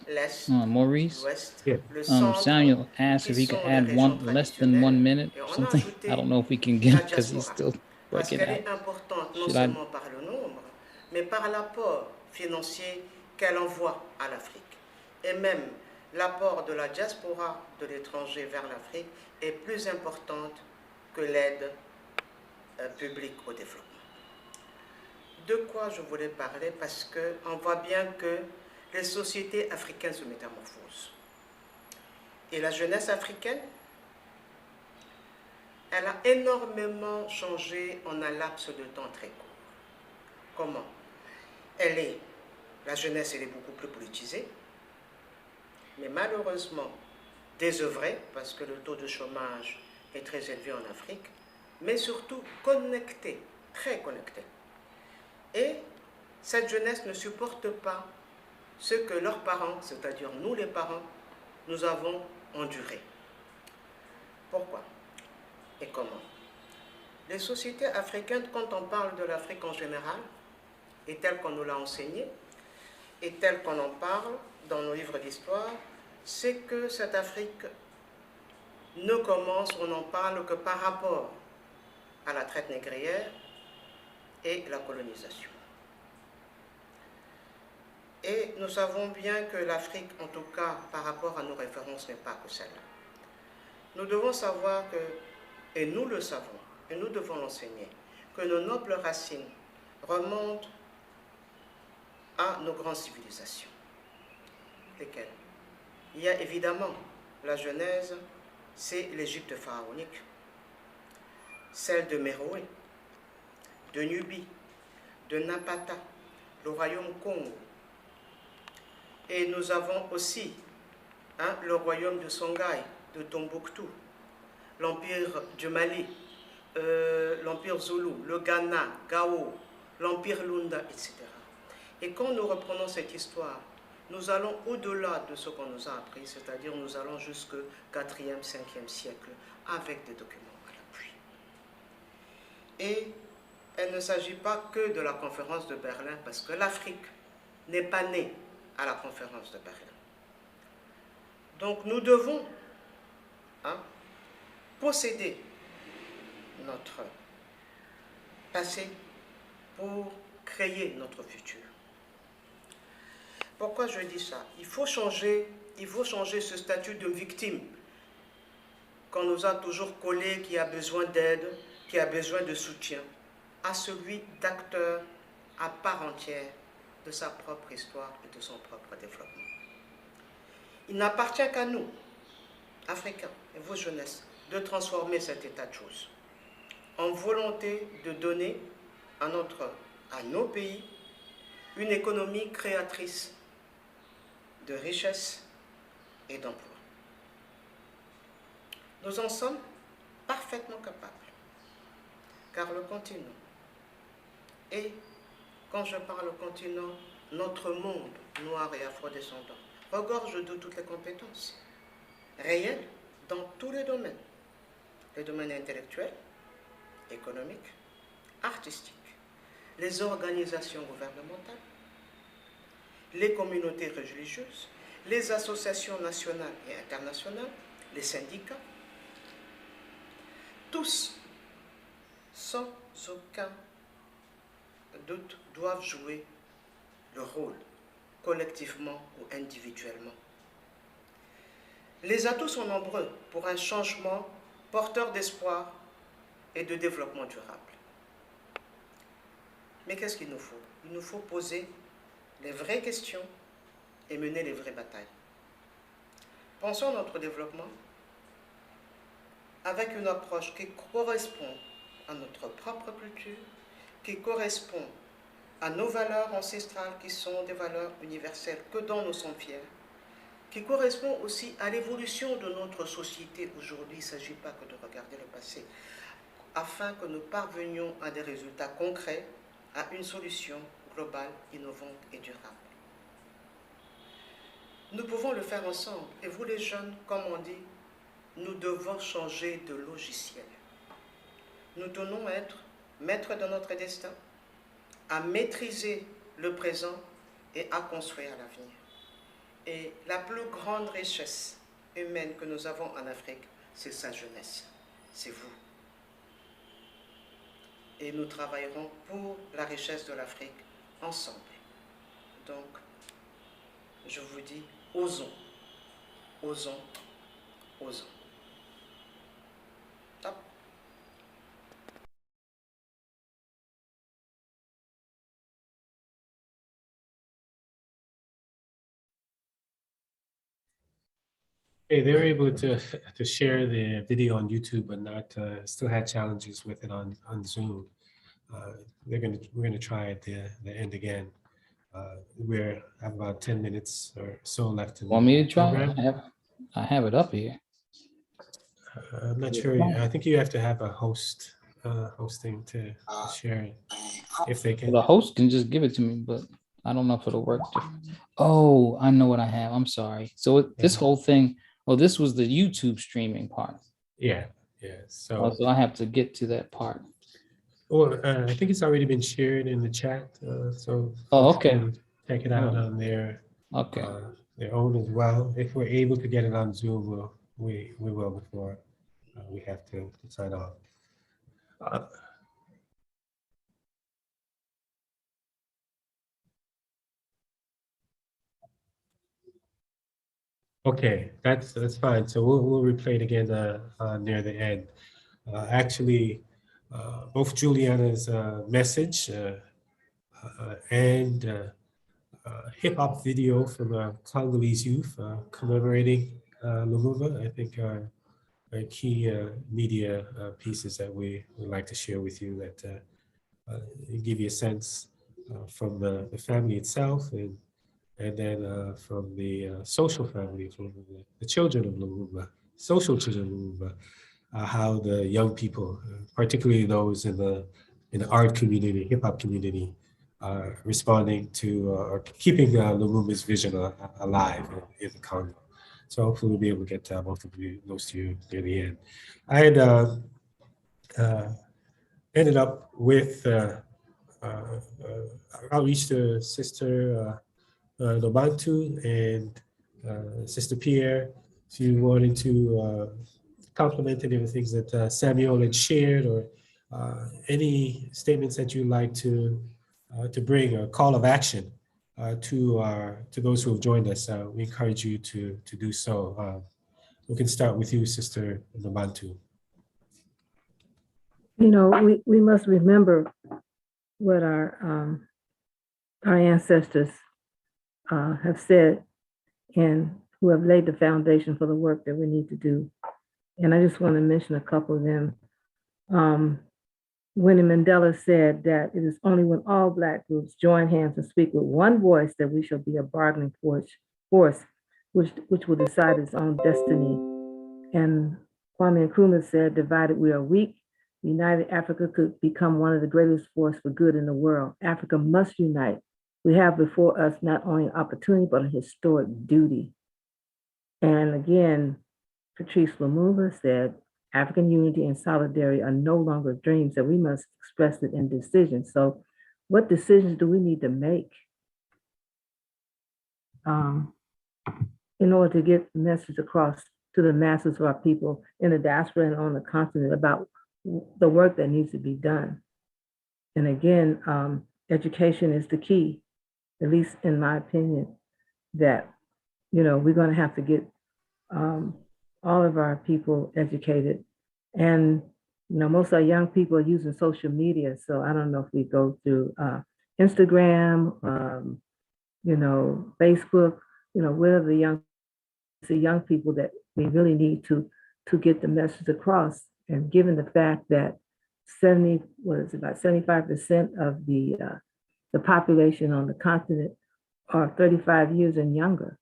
l'Est, l'Ouest, le Centre. Samuel asked if he could add less than 1 minute or something. I don't know if we can get it because he's still Parce working qu'elle out. est importante non seulement par le nombre, mais par l'apport financier qu'elle envoie à l'Afrique. Et même l'apport de la diaspora de l'étranger vers l'Afrique est plus importante que l'aide publique au développement. De quoi je voulais parler? Parce qu'on voit bien que les sociétés africaines se métamorphosent. Et la jeunesse africaine, elle a énormément changé en un laps de temps très court. Comment? La jeunesse, elle est beaucoup plus politisée, mais malheureusement désœuvrée, parce que le taux de chômage est très élevé en Afrique, mais surtout connectée, très connectée. Et cette jeunesse ne supporte pas ce que leurs parents, c'est-à-dire nous les parents, nous avons enduré. Pourquoi et comment? Les sociétés africaines, quand on parle de l'Afrique en général, et telle qu'on nous l'a enseigné, et telle qu'on en parle dans nos livres d'histoire, c'est que cette Afrique ne commence, on n'en parle que par rapport à la traite négrière et la colonisation. Et nous savons bien que l'Afrique, en tout cas par rapport à nos références, n'est pas que celle-là. Nous devons savoir que, et nous le savons, et nous devons l'enseigner, que nos nobles racines remontent à nos grandes civilisations. Lesquelles? Il y a évidemment la Genèse c'est l'Égypte pharaonique, celle de Méroé, de Nubie, de Napata, le royaume Congo. Et nous avons aussi le royaume de Songhai, de Tombouctou, l'empire du Mali, l'empire Zoulou, le Ghana, Gao, l'empire Lunda, etc. Et quand nous reprenons cette histoire, nous allons au-delà de ce qu'on nous a appris, c'est-à-dire nous allons jusqu'au 4e, 5e siècle avec des documents à l'appui. Et il ne s'agit pas que de la conférence de Berlin, parce que l'Afrique n'est pas née à la conférence de Berlin. Donc nous devons posséder notre passé pour créer notre futur. Pourquoi je dis ça? Il faut changer ce statut de victime qu'on nous a toujours collé, qui a besoin d'aide, qui a besoin de soutien, à celui d'acteur à part entière de sa propre histoire et de son propre développement. Il n'appartient qu'à nous, Africains et vos jeunesses, de transformer cet état de choses en volonté de donner à nos pays une économie créatrice de richesse et d'emploi. Nous en sommes parfaitement capables, car le continent, et quand je parle continent, notre monde noir et afrodescendant, regorge de toutes les compétences réelles dans tous les domaines intellectuels, économiques, artistiques, les organisations gouvernementales, les communautés religieuses, les associations nationales et internationales, les syndicats, tous, sans aucun doute, doivent jouer le rôle, collectivement ou individuellement. Les atouts sont nombreux pour un changement porteur d'espoir et de développement durable. Mais qu'est-ce qu'il nous faut? Il nous faut poser les vraies questions et mener les vraies batailles. Pensons à notre développement avec une approche qui correspond à notre propre culture, qui correspond à nos valeurs ancestrales qui sont des valeurs universelles que dont nous sommes fiers, qui correspond aussi à l'évolution de notre société aujourd'hui. Il ne s'agit pas que de regarder le passé, afin que nous parvenions à des résultats concrets, à une solution globale, innovante et durable. Nous pouvons le faire ensemble. Et vous les jeunes, comme on dit, nous devons changer de logiciel. Nous devons être maîtres de notre destin, à maîtriser le présent et à construire l'avenir. Et la plus grande richesse humaine que nous avons en Afrique, c'est sa jeunesse, c'est vous. Et nous travaillerons pour la richesse de l'Afrique ensemble. Donc, je vous dis, osons, osons, osons. Top. Okay, they were able to share the video on YouTube, but not still had challenges with it on Zoom. We're gonna try at the end again. We have about 10 minutes or so left in Want me to try? program. I have it up here. I'm not sure. I think you have to have a host hosting to share it if they can. The host can just give it to me, but I don't know if it'll work. Oh, I know what I have. I'm sorry. So this whole thing, oh, this was the YouTube streaming part. Yeah. So I have to get to that part. Well, I think it's already been shared in the chat. So okay. Check it out on their own as well. If we're able to get it on Zoom, we will before we have to sign off. Okay, that's fine. So we'll replay it again near the end. Actually, both Juliana's message and hip hop video from Congolese youth commemorating Lumumba, I think are key media pieces that we would like to share with you that give you a sense from the family itself and then from the social family, from the children of Lumumba, social children of Lumumba, how the young people, particularly those in the art community, hip hop community, are responding to or keeping Lumumba's vision alive in the Congo. So hopefully we'll be able to get both of those to you near the end. I had ended up with outreach to Sister Nabantu and Sister Pierre. She wanted to compliment any of the things that Samuel had shared, or any statements that you'd like to bring, a call of action to those who have joined us. We encourage you to do so. We can start with you, Sister Nabantu. You know, we must remember what our ancestors have said and who have laid the foundation for the work that we need to do. And I just want to mention a couple of them. Winnie Mandela said that it is only when all Black groups join hands and speak with one voice that we shall be a bargaining force which will decide its own destiny. And Kwame Nkrumah said, divided we are weak. United Africa could become one of the greatest forces for good in the world. Africa must unite. We have before us not only an opportunity, but a historic duty. And again, Patrice Lumumba said, African unity and solidarity are no longer dreams, that we must express it in decisions. So what decisions do we need to make in order to get the message across to the masses of our people in the diaspora and on the continent about the work that needs to be done? And again, education is the key, at least in my opinion, that, you know, we're going to have to get all of our people educated. And, you know, most of our young people are using social media. So I don't know if we go through Instagram, you know, Facebook, you know, wherever the young people that we really need to get the message across. And given the fact that about 75% of the population on the continent are 35 years and younger.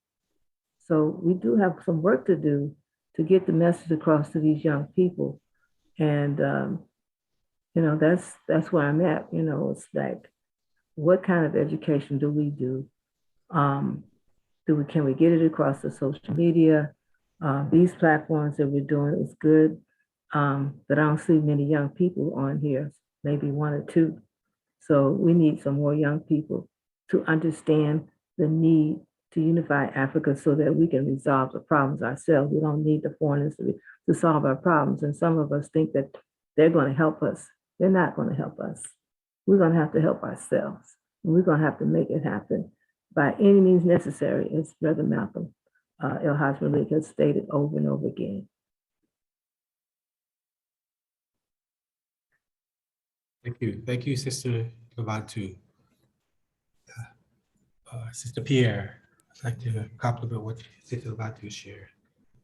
So we do have some work to do to get the message across to these young people. And, you know, that's where I'm at. You know, it's like, what kind of education do we do? Can we get it across the social media? These platforms that we're doing is good, but I don't see many young people on here, maybe one or two. So we need some more young people to understand the need to unify Africa so that we can resolve the problems ourselves. We don't need the foreigners to solve our problems. And some of us think that they're going to help us. They're not going to help us. We're going to have to help ourselves. And we're going to have to make it happen by any means necessary, as Brother Malcolm El-Haj Malik has stated over and over again. Thank you. Thank you, Sister Nabantu. Sister Pierre, I'd like to compliment what Sister Nabantu shared.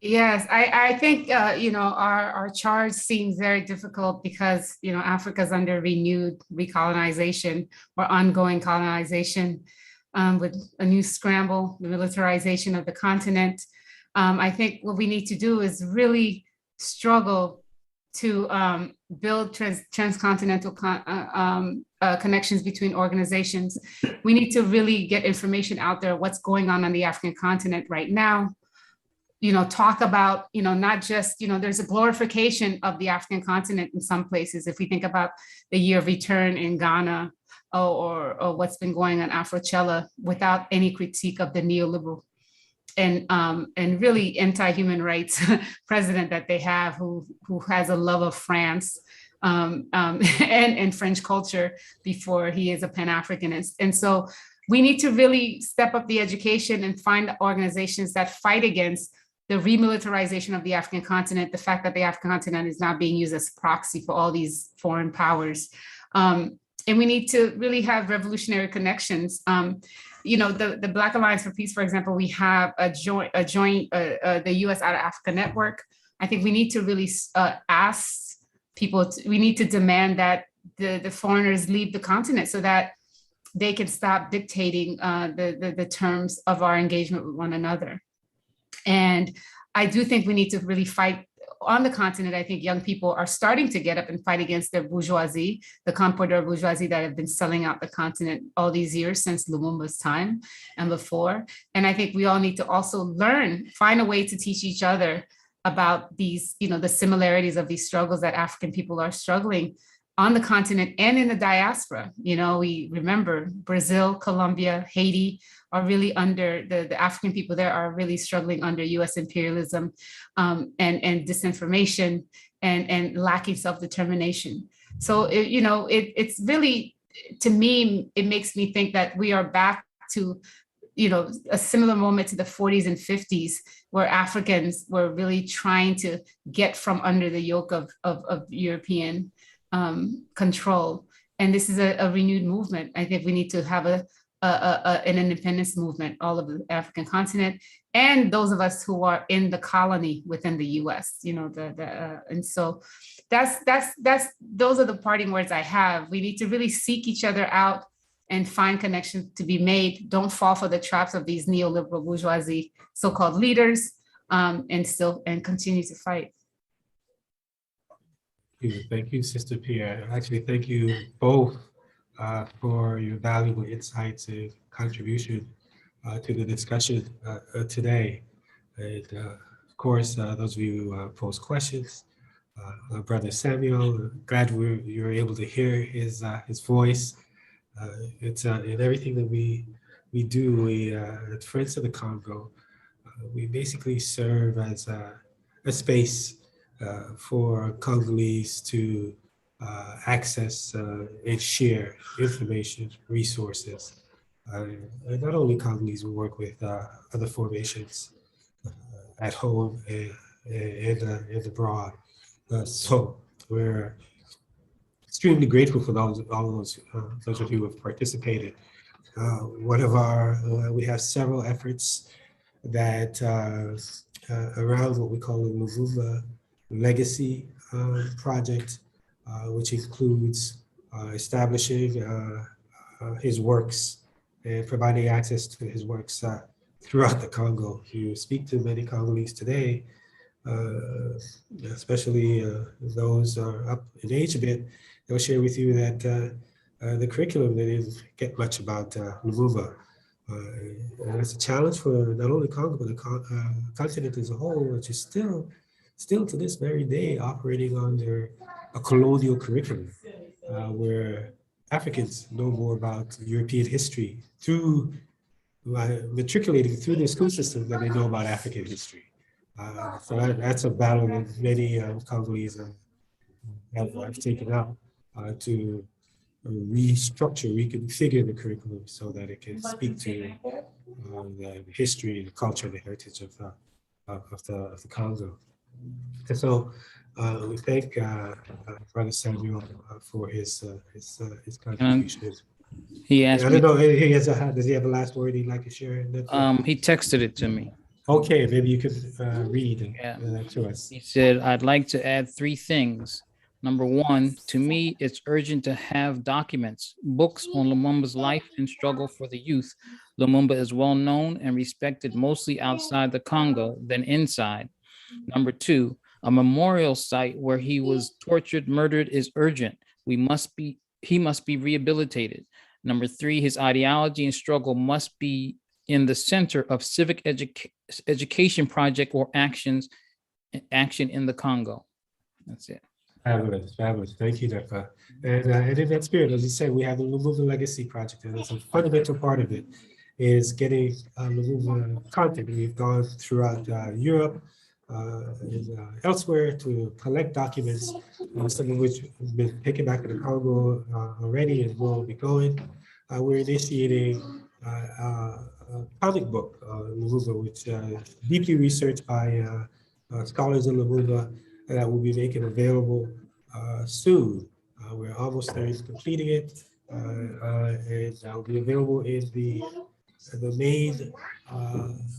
Yes, I think, you know, our charge seems very difficult because, you know, Africa's under renewed recolonization or ongoing colonization with a new scramble, the militarization of the continent. I think what we need to do is really struggle to build transcontinental connections between organizations. We need to really get information out there, what's going on the African continent right now. You know, talk about, you know, not just, you know, there's a glorification of the African continent in some places. If we think about the year of return in Ghana or what's been going on Afrochella, without any critique of the neoliberal and really anti-human rights president that they have, who has a love of France and French culture before he is a Pan-Africanist. And so we need to really step up the education and find organizations that fight against the remilitarization of the African continent, the fact that the African continent is now being used as a proxy for all these foreign powers. And we need to really have revolutionary connections. You know, the Black Alliance for Peace, for example, we have a joint the US out of Africa network, I think we need to really ask people, we need to demand that the foreigners leave the continent so that they can stop dictating the terms of our engagement with one another. And I do think we need to really fight on the continent. I think young people are starting to get up and fight against the bourgeoisie, the comprador bourgeoisie that have been selling out the continent all these years since Lumumba's time and before. And I think we all need to also learn, find a way to teach each other about these, the similarities of these struggles that African people are struggling on the continent and in the diaspora. We remember Brazil, Colombia, Haiti are really under, the African people there are really struggling under US imperialism and disinformation and lacking self-determination. So, it's really, to me, it makes me think that we are back to, a similar moment to the 40s and 50s, where Africans were really trying to get from under the yoke of European control. And this is a renewed movement. I think we need to have an independence movement, all of the African continent, and those of us who are in the colony within the US, and so those are the parting words I have. We need to really seek each other out and find connections to be made. Don't fall for the traps of these neoliberal bourgeoisie so-called leaders, and continue to fight. Thank you, Sister Pierre. Actually, thank you both for your valuable insights and contribution to the discussion today. And of course, those of you who pose questions, Brother Samuel, glad you're able to hear his voice. It's in everything that we do. At Friends of the Congo, we basically serve as a space for Congolese to access and share information, resources. Not only Congolese, we work with other formations at home and abroad. So we're extremely grateful for all those of you who have participated. We have several efforts that around what we call the Lumumba Legacy Project, which includes establishing his works and providing access to his works throughout the Congo. If you speak to many Congolese today, especially those up in age a bit, they'll share with you that the curriculum, they didn't get much about Lumumba. And it's a challenge for not only Congo, but the continent as a whole, which is still to this very day operating under a colonial curriculum, where Africans know more about European history through matriculating through the school system than they know about African history. So that's a battle that many Congolese have taken out to restructure, reconfigure the curriculum so that it can speak to the history, the culture, the heritage of the Congo. And so we thank Brother Samuel for his contribution. He asked I don't know. Does he have a last word he'd like to share? He texted it to me. Okay, maybe you could read to us. He said, "I'd like to add 3 things. Number 1, to me, it's urgent to have documents, books on Lumumba's life and struggle for the youth. Lumumba is well known and respected mostly outside the Congo than inside. Number 2, a memorial site where he was tortured, murdered is urgent. He must be rehabilitated. Number 3, his ideology and struggle must be in the center of civic education project or action in the Congo." That's it. Fabulous. Thank you, Defa. And in that spirit, as you say, we have the Lumumba Legacy Project, and it's a fundamental part of it is getting Lumumba content. We've gone throughout Europe and elsewhere to collect documents, some of which have been taken back to the Congo already and will be going. We're initiating a comic book, Lumumba, which deeply researched by scholars of Lumumba, that will be making available soon. We're almost there to completing it, and that will be available in the main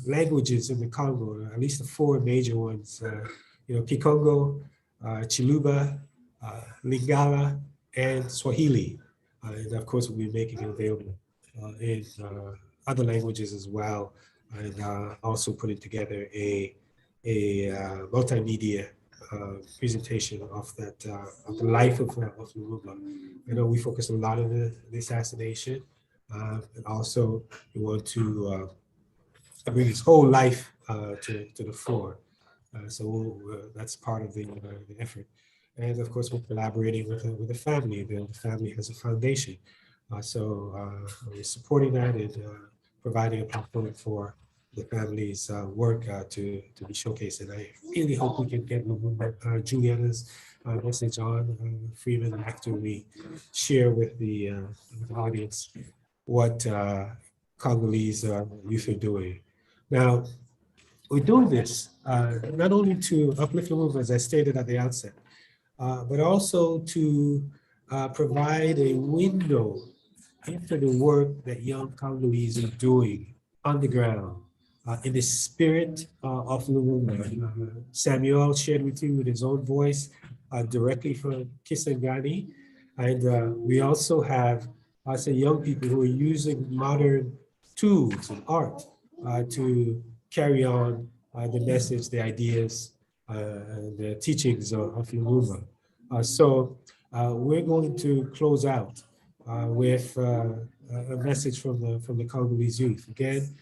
languages in the Congo, at least the 4 major ones, Kikongo, Chiluba, Lingala, and Swahili. And of course, we'll be making it available in other languages as well, and also putting together a multimedia presentation of that of the life of Lumumba. We focus a lot on the assassination, and also we want to bring his whole life to the fore. So that's part of the effort. And of course, we're collaborating with the family. The family has a foundation. So we're supporting that and providing a platform for the family's work to be showcased. And I really hope we can get Juliana's message on Freeman after we share with the audience what Congolese youth are doing. Now, we're doing this not only to uplift Lumumba, as I stated at the outset, but also to provide a window into the work that young Congolese are doing on the ground in the spirit of Lumumba. Samuel shared with you with his own voice directly from Kisangani. And we also have, I say, young people who are using modern tools and art to carry on the message, the ideas, and the teachings of Lumumba. So we're going to close out with a message from the Congolese youth. Again,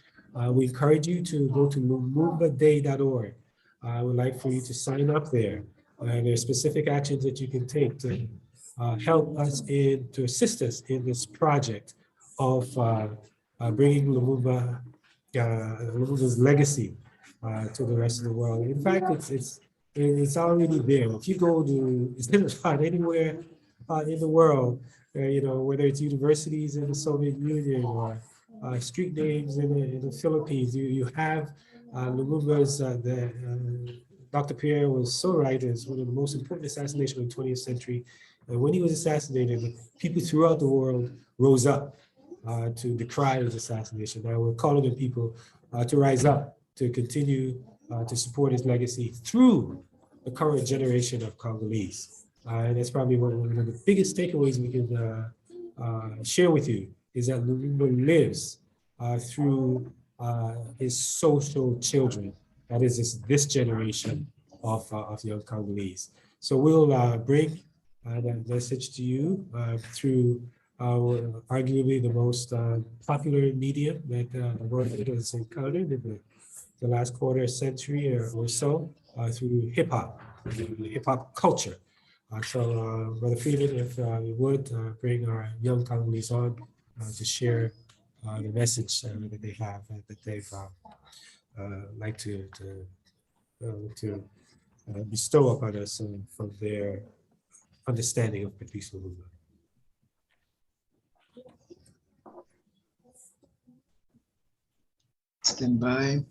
we encourage you to go to lumumbaday.org. I would like for you to sign up there. There are specific actions that you can take to help us to assist us in this project of bringing Lumumba's legacy to the rest of the world. In fact, it's already there. If you go to anywhere in the world, whether it's universities in the Soviet Union or street names in the Philippines, you have Lumumba's. Dr. Pierre was so right. It's one of the most important assassinations of the 20th century. And when he was assassinated, people throughout the world rose up to decry his assassination. Now we're calling on people to rise up, to continue to support his legacy through the current generation of Congolese. And that's probably one of the biggest takeaways we can share with you, is that Lumumba lives through his social children. That is this generation of young Congolese. So we'll bring that message to you through arguably the most popular medium that the world has encountered in the last quarter century or so, through hip-hop culture. So Brother Freeman, if you would bring our young Congolese on to share the message that they have, that they've like to bestow upon us from their understanding of the peaceful movement. Stand by.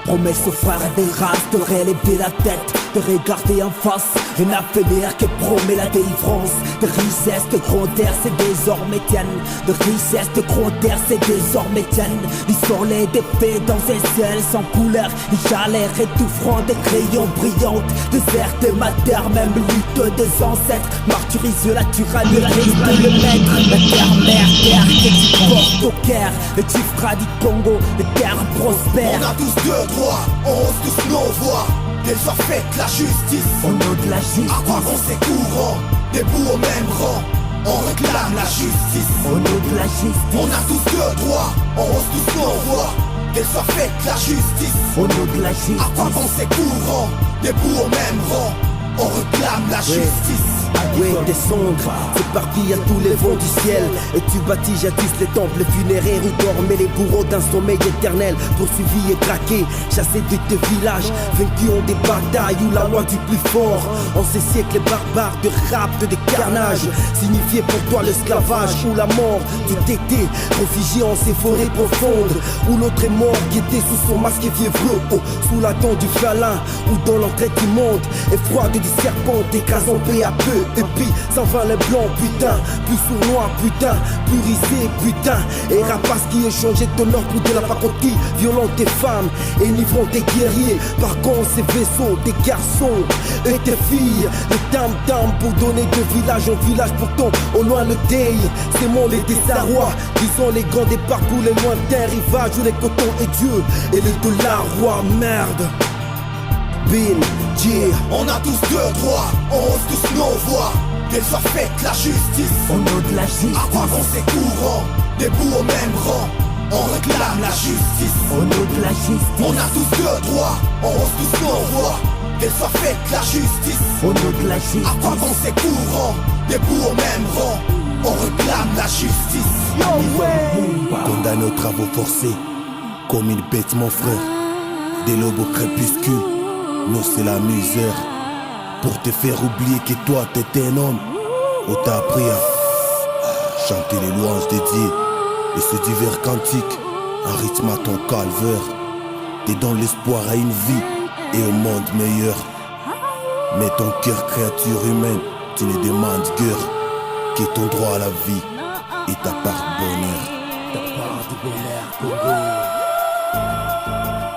Promesse aux frères des races de relever la tête, de regarder en face un avenir qui promet la délivrance. De richesse, de grandeur, c'est désormais tienne. De richesse, de grandeur, c'est désormais tienne. Du soleil des faits dans un ciel sans couleur. Du chaleur étouffant des crayons brillants. Désert de ma terre, même lutte des ancêtres. Martyrise la tyrannie, Christ le maître. La terre, mère, terre que tu portes au cœur. Le tifra du Congo, les terres prospères. On a tous deux droits, on hausse tous nos voix. Qu'elle soit faite la justice. Au nom de la justice. À quoi qu'on c'est courant, debout au même rang. On réclame la justice. Au nom de la justice. On a tous deux droits, on hausse tous nos voix. Qu'elle soit faite la justice. Au nom de la justice. À quoi qu'on c'est courant, debout au même rang. On réclame la justice. ouais, descendre, s'éparpille à tous les vents du ciel. Et tu bâtis jadis les temples funéraires où dormaient les bourreaux d'un sommeil éternel. Poursuivis et traqués, chassés de tes villages, vaincus en des batailles où la loi du plus fort. En ces siècles barbares de rap, de carnage, signifiait pour toi l'esclavage ou la mort. Tu t'étais réfugié en ces forêts profondes où l'autre est mort, guetté sous son masque viévreux, oh, sous la dent du félin ou dans l'entrée du monde, effroide du serpent, écrasant peu à peu. Et puis s'en va les blancs, putain, plus sournois, putain, plus risé, putain. Et rapace qui échangeait ton or pour de la pacotille, violant tes femmes, enivrant tes guerriers. Par contre, ces vaisseaux, tes garçons et tes filles, le tam-tam pour donner de village en village. Pourtant, au loin le deuil, c'est mon les désarrois. Disons les grands départs pour les lointains rivages où les cotons et Dieu et le dollar roi, merde. Bin, yeah. On a tous deux droits, on hausse tous nos voix. Qu'elle soit faite la justice, au nom de la justice. À quoi qu'on c'est courant, debout au même rang. On réclame la justice, au nom de la justice. On a tous deux droits, on hausse tous nos voix. Qu'elle soit faite la justice, au nom de la justice. À quoi qu'on c'est courant, debout au même rang. On réclame la justice. Condamné aux travaux forcés, comme une bête mon frère. Des lobes au crépuscule, nous c'est la misère. Pour te faire oublier que toi t'étais un homme, on t'a appris à chanter les louanges de Dieu. Et ce divers cantique, un rythme à ton calvaire. T'es dans l'espoir à une vie et au monde meilleur. Mais ton cœur, créature humaine, tu ne demandes guère que ton droit à la vie et ta part de bonheur. Ta part de bonheur, Congo.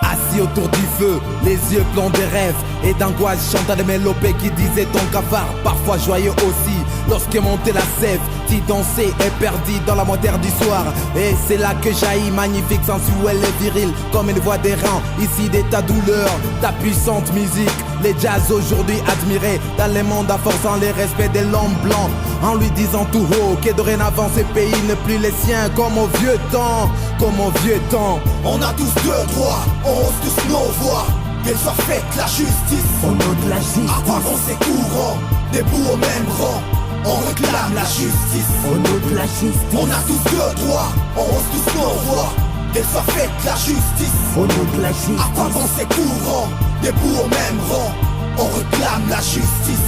Assis autour du feu, les yeux pleins de rêves et d'angoisse, chantant des mélopées qui disaient ton cafard, parfois joyeux aussi. Lorsque montait la sève, t'y dansais et perdu dans la moitié du soir. Et c'est là que jaillit, magnifique, sensuelle et viril, comme une voix des reins, ici de ta douleur, ta puissante musique. Les jazz aujourd'hui admirés dans le monde, forçant les respects des l'homme blanc, en lui disant tout haut que dorénavant ce pays n'est plus les siens, comme au vieux temps, comme au vieux temps. On a tous deux droits, on hausse tous nos voix. Qu'elle soit faite la justice, au nom de la justice. À quoi qu'on c'est courant, debout au même rang. On réclame la justice, au nom de la justice. On a tous deux droits, on hausse tous nos voix. Qu'elle soit faite la justice, au nom de la justice. À quoi qu'on c'est courant, debout au même rang. On réclame la justice.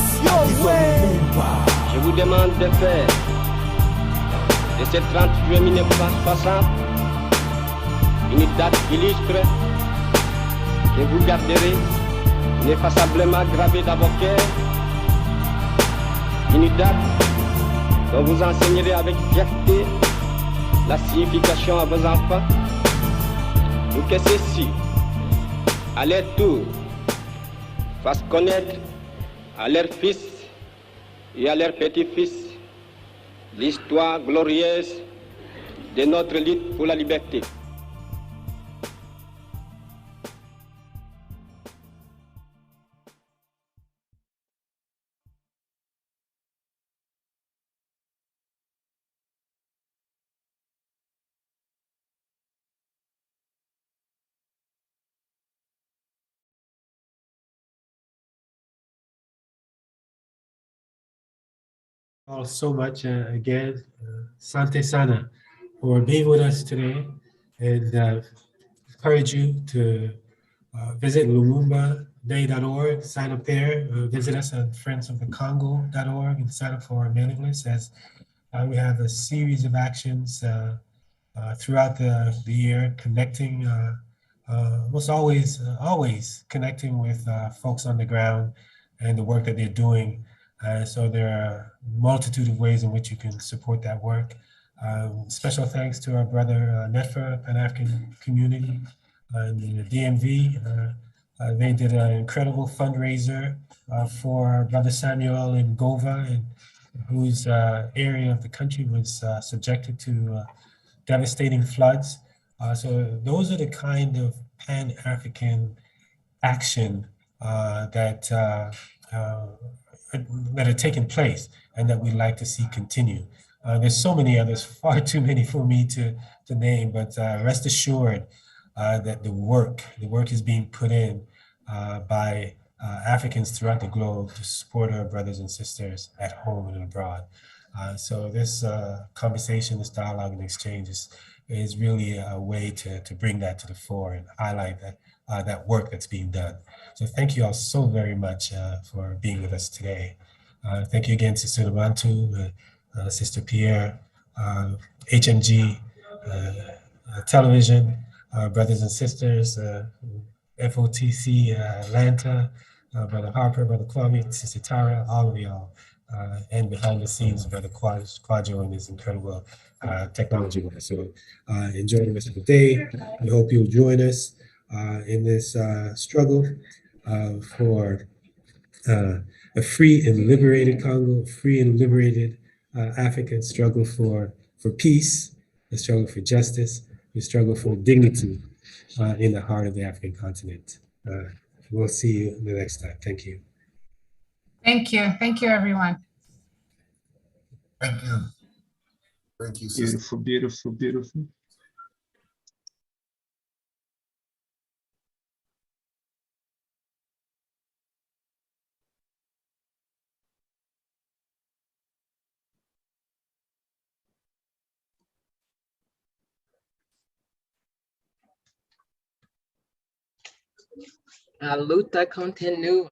Je vous demande de faire de ce 30 juillet 1960 une date illustre que vous garderez ineffaçablement gravée dans vos cœurs, une date dont vous enseignerez avec fierté la signification à vos enfants, pour que ceux-ci, à leur tour, fassent connaître à leurs fils et à leurs petits-fils l'histoire glorieuse de notre lutte pour la liberté. All so much again, Sante Sana, for being with us today, and encourage you to visit LumumbaDay.org, sign up there, visit us at friendsofthecongo.org and sign up for our mailing list, as we have a series of actions throughout the year, connecting, almost always connecting with folks on the ground and the work that they're doing. So there are a multitude of ways in which you can support that work. Special thanks to our brother Netfa, Pan-African Community in the DMV. They did an incredible fundraiser for Brother Samuel in Gova, and whose area of the country was subjected to devastating floods. So those are the kind of Pan-African action that are taking place and that we'd like to see continue. There's so many others, far too many for me to name, but rest assured that the work is being put in by Africans throughout the globe to support our brothers and sisters at home and abroad. So this conversation, this dialogue and exchange is really a way to bring that to the fore and highlight that work that's being done. So thank you all so very much for being with us today. Thank you again, Sister Nabantu, Sister Pierre, HMG, television, brothers and sisters, FOTC Atlanta, Brother Harper, Brother Kwame, Sister Tara, all of y'all, and behind the scenes, Brother Quadro and his incredible technology work. So enjoy the rest of the day. We hope you'll join us in this struggle for a free and liberated Congo, a free and liberated African struggle for peace, a struggle for justice, a struggle for dignity in the heart of the African continent. We'll see you the next time. Thank you. Thank you. Thank you, everyone. Thank you. Thank you, sister. Beautiful, beautiful, beautiful. A luta continua.